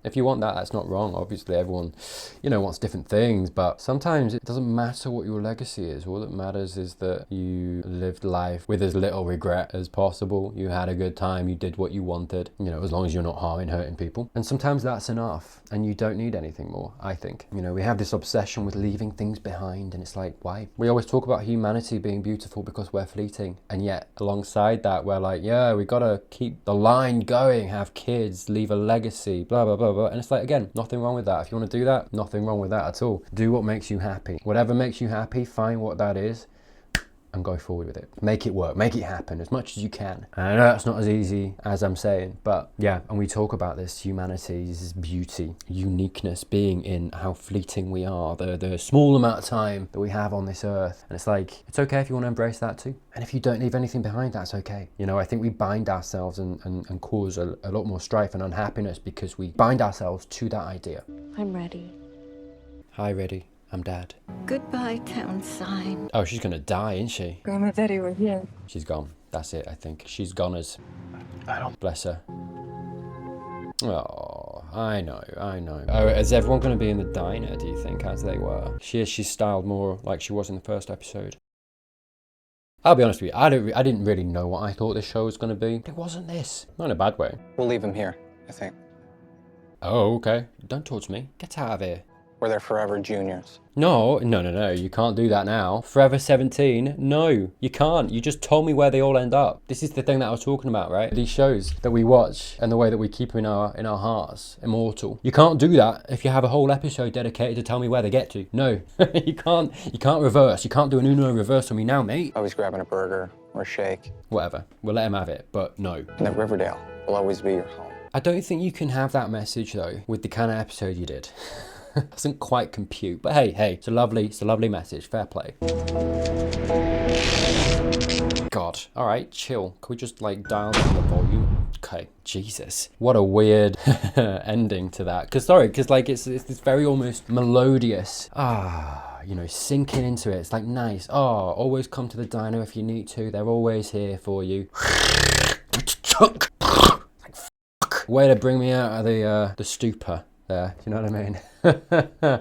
If you want that, that's not wrong. Obviously, everyone, you know, wants different things. But sometimes it doesn't matter what your legacy is. All that matters is that you lived life with as little regret as possible. You had a good time. You did what you wanted, you know, as long as you're not harming, hurting people. And sometimes that's enough, and you don't need anything more, I think. You know, we have this obsession with leaving things behind, and it's like, why? We always talk about humanity being beautiful because we're fleeting, and yet alongside that, we're like, yeah, we gotta keep the line going, have kids, leave a legacy, blah, blah, blah, blah. And it's like, again, nothing wrong with that. If you want to do that, nothing wrong with that at all. Do what makes you happy. Whatever makes you happy, find what that is, and go forward with it. Make it work, make it happen as much as you can. And I know that's not as easy as I'm saying, but yeah, and we talk about this humanity's beauty, uniqueness being in how fleeting we are, the small amount of time that we have on this earth. And it's like, it's okay if you want to embrace that too. And if you don't leave anything behind, that's okay. You know, I think we bind ourselves and cause a lot more strife and unhappiness because we bind ourselves to that idea. I'm ready. Hi, ready. I'm Dad. Goodbye, town sign. Oh, she's gonna die, isn't she? Grandma and Daddy were here. She's gone. That's it, I think. She's goners. I don't... Bless her. Oh, I know. Oh, is everyone gonna be in the diner, do you think, as they were? She's styled more like she was in the first episode. I'll be honest with you, I didn't really know what I thought this show was gonna be. It wasn't this. Not in a bad way. We'll leave him here, I think. Oh, okay. Don't talk to me. Get out of here. We're their forever juniors. No, you can't do that now. Forever 17? No, you can't. You just told me where they all end up. This is the thing that I was talking about, right? These shows that we watch and the way that we keep in our hearts immortal. You can't do that if you have a whole episode dedicated to tell me where they get to. No, you can't reverse. You can't do an Uno reverse on me now, mate. Always grabbing a burger or a shake. Whatever, we'll let him have it, but no. And that Riverdale will always be your home. I don't think you can have that message though with the kind of episode you did. Doesn't quite compute, but hey, it's a lovely message. Fair play. God, all right, chill. Can we just like dial down the volume? Okay, Jesus, what a weird ending to that. Because like it's this very almost melodious. You know, sinking into it. It's like nice. Oh, always come to the diner if you need to. They're always here for you. Like fuck. Way to bring me out of the stupor. There, you know what I mean?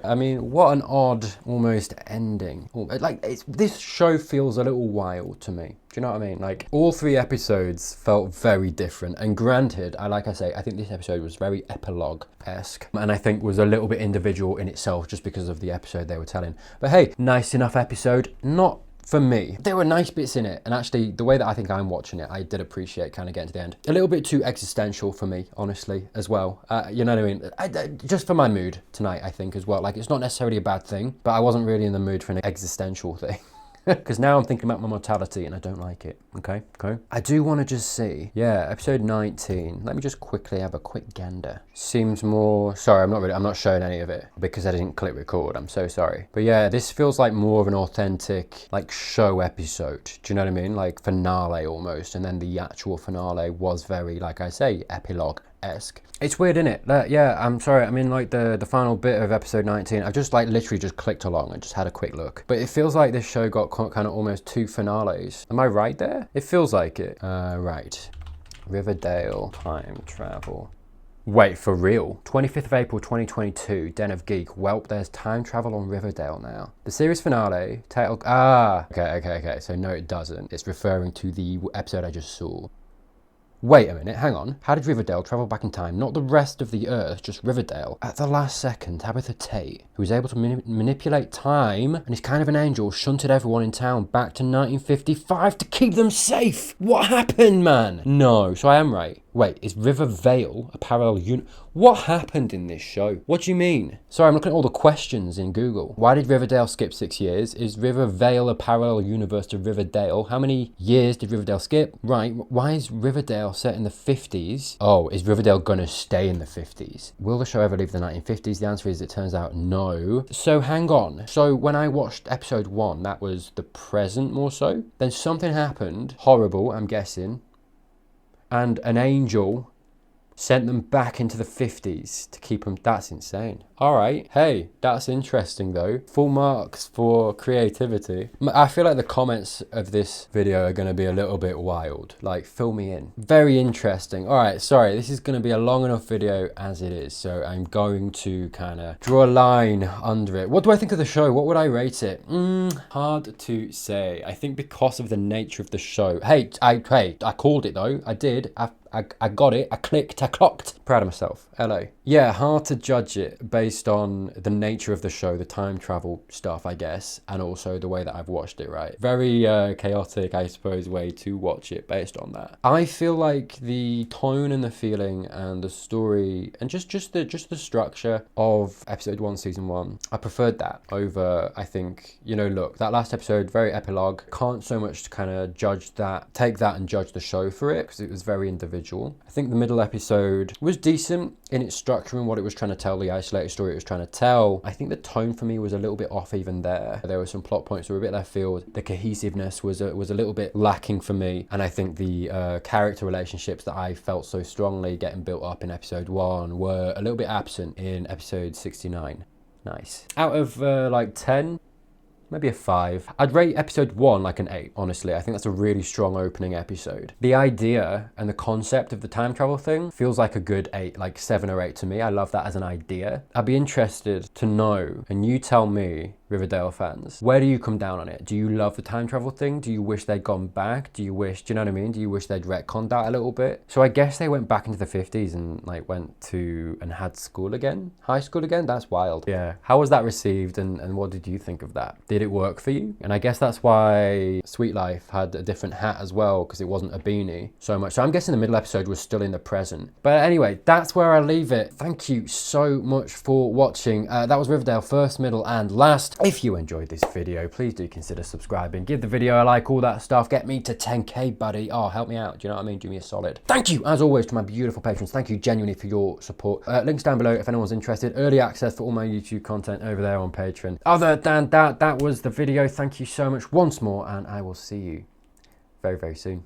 I mean, what an odd, almost ending. Like, this show feels a little wild to me. Do you know what I mean? Like, all 3 episodes felt very different. And granted, like I say, I think this episode was very epilogue-esque. And I think was a little bit individual in itself just because of the episode they were telling. But hey, nice enough episode. Not for me. There were nice bits in it, and actually the way that I think I'm watching it, I did appreciate kind of getting to the end. A little bit too existential for me, honestly, as well. You know what I mean? Just for my mood tonight, I think, as well. Like, it's not necessarily a bad thing, but I wasn't really in the mood for an existential thing. Because now I'm thinking about my mortality and I don't like it. Okay. I do want to just see, yeah, episode 19. Let me just quickly have a quick gander. Seems more, sorry, I'm not showing any of it because I didn't click record. I'm so sorry. But yeah, this feels like more of an authentic, like, show episode. Do you know what I mean? Like finale almost. And then the actual finale was very, like I say, epilogue-esque. It's weird, isn't it? Yeah, I'm sorry. I mean, like the final bit of episode 19, I've just like literally just clicked along and just had a quick look. But it feels like this show got kind of almost 2 finales. Am I right there? It feels like it. Right. Riverdale time travel. Wait, for real? 25th of April 2022, Den of Geek. Welp, there's time travel on Riverdale now. The series finale, titled... Okay. So no, it doesn't. It's referring to the episode I just saw. Wait a minute, hang on. How did Riverdale travel back in time? Not the rest of the Earth, just Riverdale. At the last second, Tabitha Tate, who was able to manipulate time and is kind of an angel, shunted everyone in town back to 1955 to keep them safe. What happened, man? No, so I am right. Wait, is Riverdale a parallel universe? What happened in this show? What do you mean? Sorry, I'm looking at all the questions in Google. Why did Riverdale skip 6 years? Is Riverdale a parallel universe to Riverdale? How many years did Riverdale skip? Right, why is Riverdale set in the 50s? Oh, is Riverdale gonna stay in the 50s? Will the show ever leave the 1950s? The answer is, it turns out, no. So hang on. So when I watched episode 1, that was the present more so. Then something happened, horrible, I'm guessing, and an angel sent them back into the 50s to keep them. That's insane. All right. Hey, that's interesting though. Full marks for creativity. I feel like the comments of this video are going to be a little bit wild. Like, fill me in. Very interesting. All right. Sorry, this is going to be a long enough video as it is. So I'm going to kind of draw a line under it. What do I think of the show? What would I rate it? Hard to say. I think because of the nature of the show. Hey, I called it though. I did. I got it. I clicked. I clocked. Proud of myself. LA. Yeah, hard to judge it based on the nature of the show, the time travel stuff, I guess, and also the way that I've watched it, right? Very chaotic, I suppose, way to watch it based on that. I feel like the tone and the feeling and the story and just the structure of episode 1, season 1, I preferred that over, I think, you know, look, that last episode, very epilogue. Can't so much kind of judge that, take that and judge the show for it, because it was very individual. I think the middle episode was decent in its structure and what it was trying to tell, the isolated story it was trying to tell. I think the tone for me was a little bit off even there. There were some plot points that were a bit left field. The cohesiveness was a little bit lacking for me. And I think the character relationships that I felt so strongly getting built up in episode 1 were a little bit absent in episode 69. Nice. Out of like 10, maybe a 5. I'd rate episode 1 like an 8, honestly. I think that's a really strong opening episode. The idea and the concept of the time travel thing feels like a good 8, like 7 or 8 to me. I love that as an idea. I'd be interested to know, and you tell me, Riverdale fans, where do you come down on it? Do you love the time travel thing? Do you wish they'd gone back? Do you know what I mean? Do you wish they'd retconned that a little bit? So I guess they went back into the 50s and like went to and had school again? High school again? That's wild. Yeah. How was that received and what did you think of that? Did it work for you? And I guess that's why Sweet Life had a different hat as well, because it wasn't a beanie so much. So I'm guessing the middle episode was still in the present. But anyway, that's where I leave it. Thank you so much for watching. That was Riverdale, first, middle and last. If you enjoyed this video, please do consider subscribing. Give the video a like, all that stuff. Get me to 10k, buddy. Oh, help me out. Do you know what I mean? Do me a solid. Thank you, as always, to my beautiful patrons. Thank you genuinely for your support. Links down below if anyone's interested. Early access for all my YouTube content over there on Patreon. Other than that, that was the video. Thank you so much once more, and I will see you very, very soon.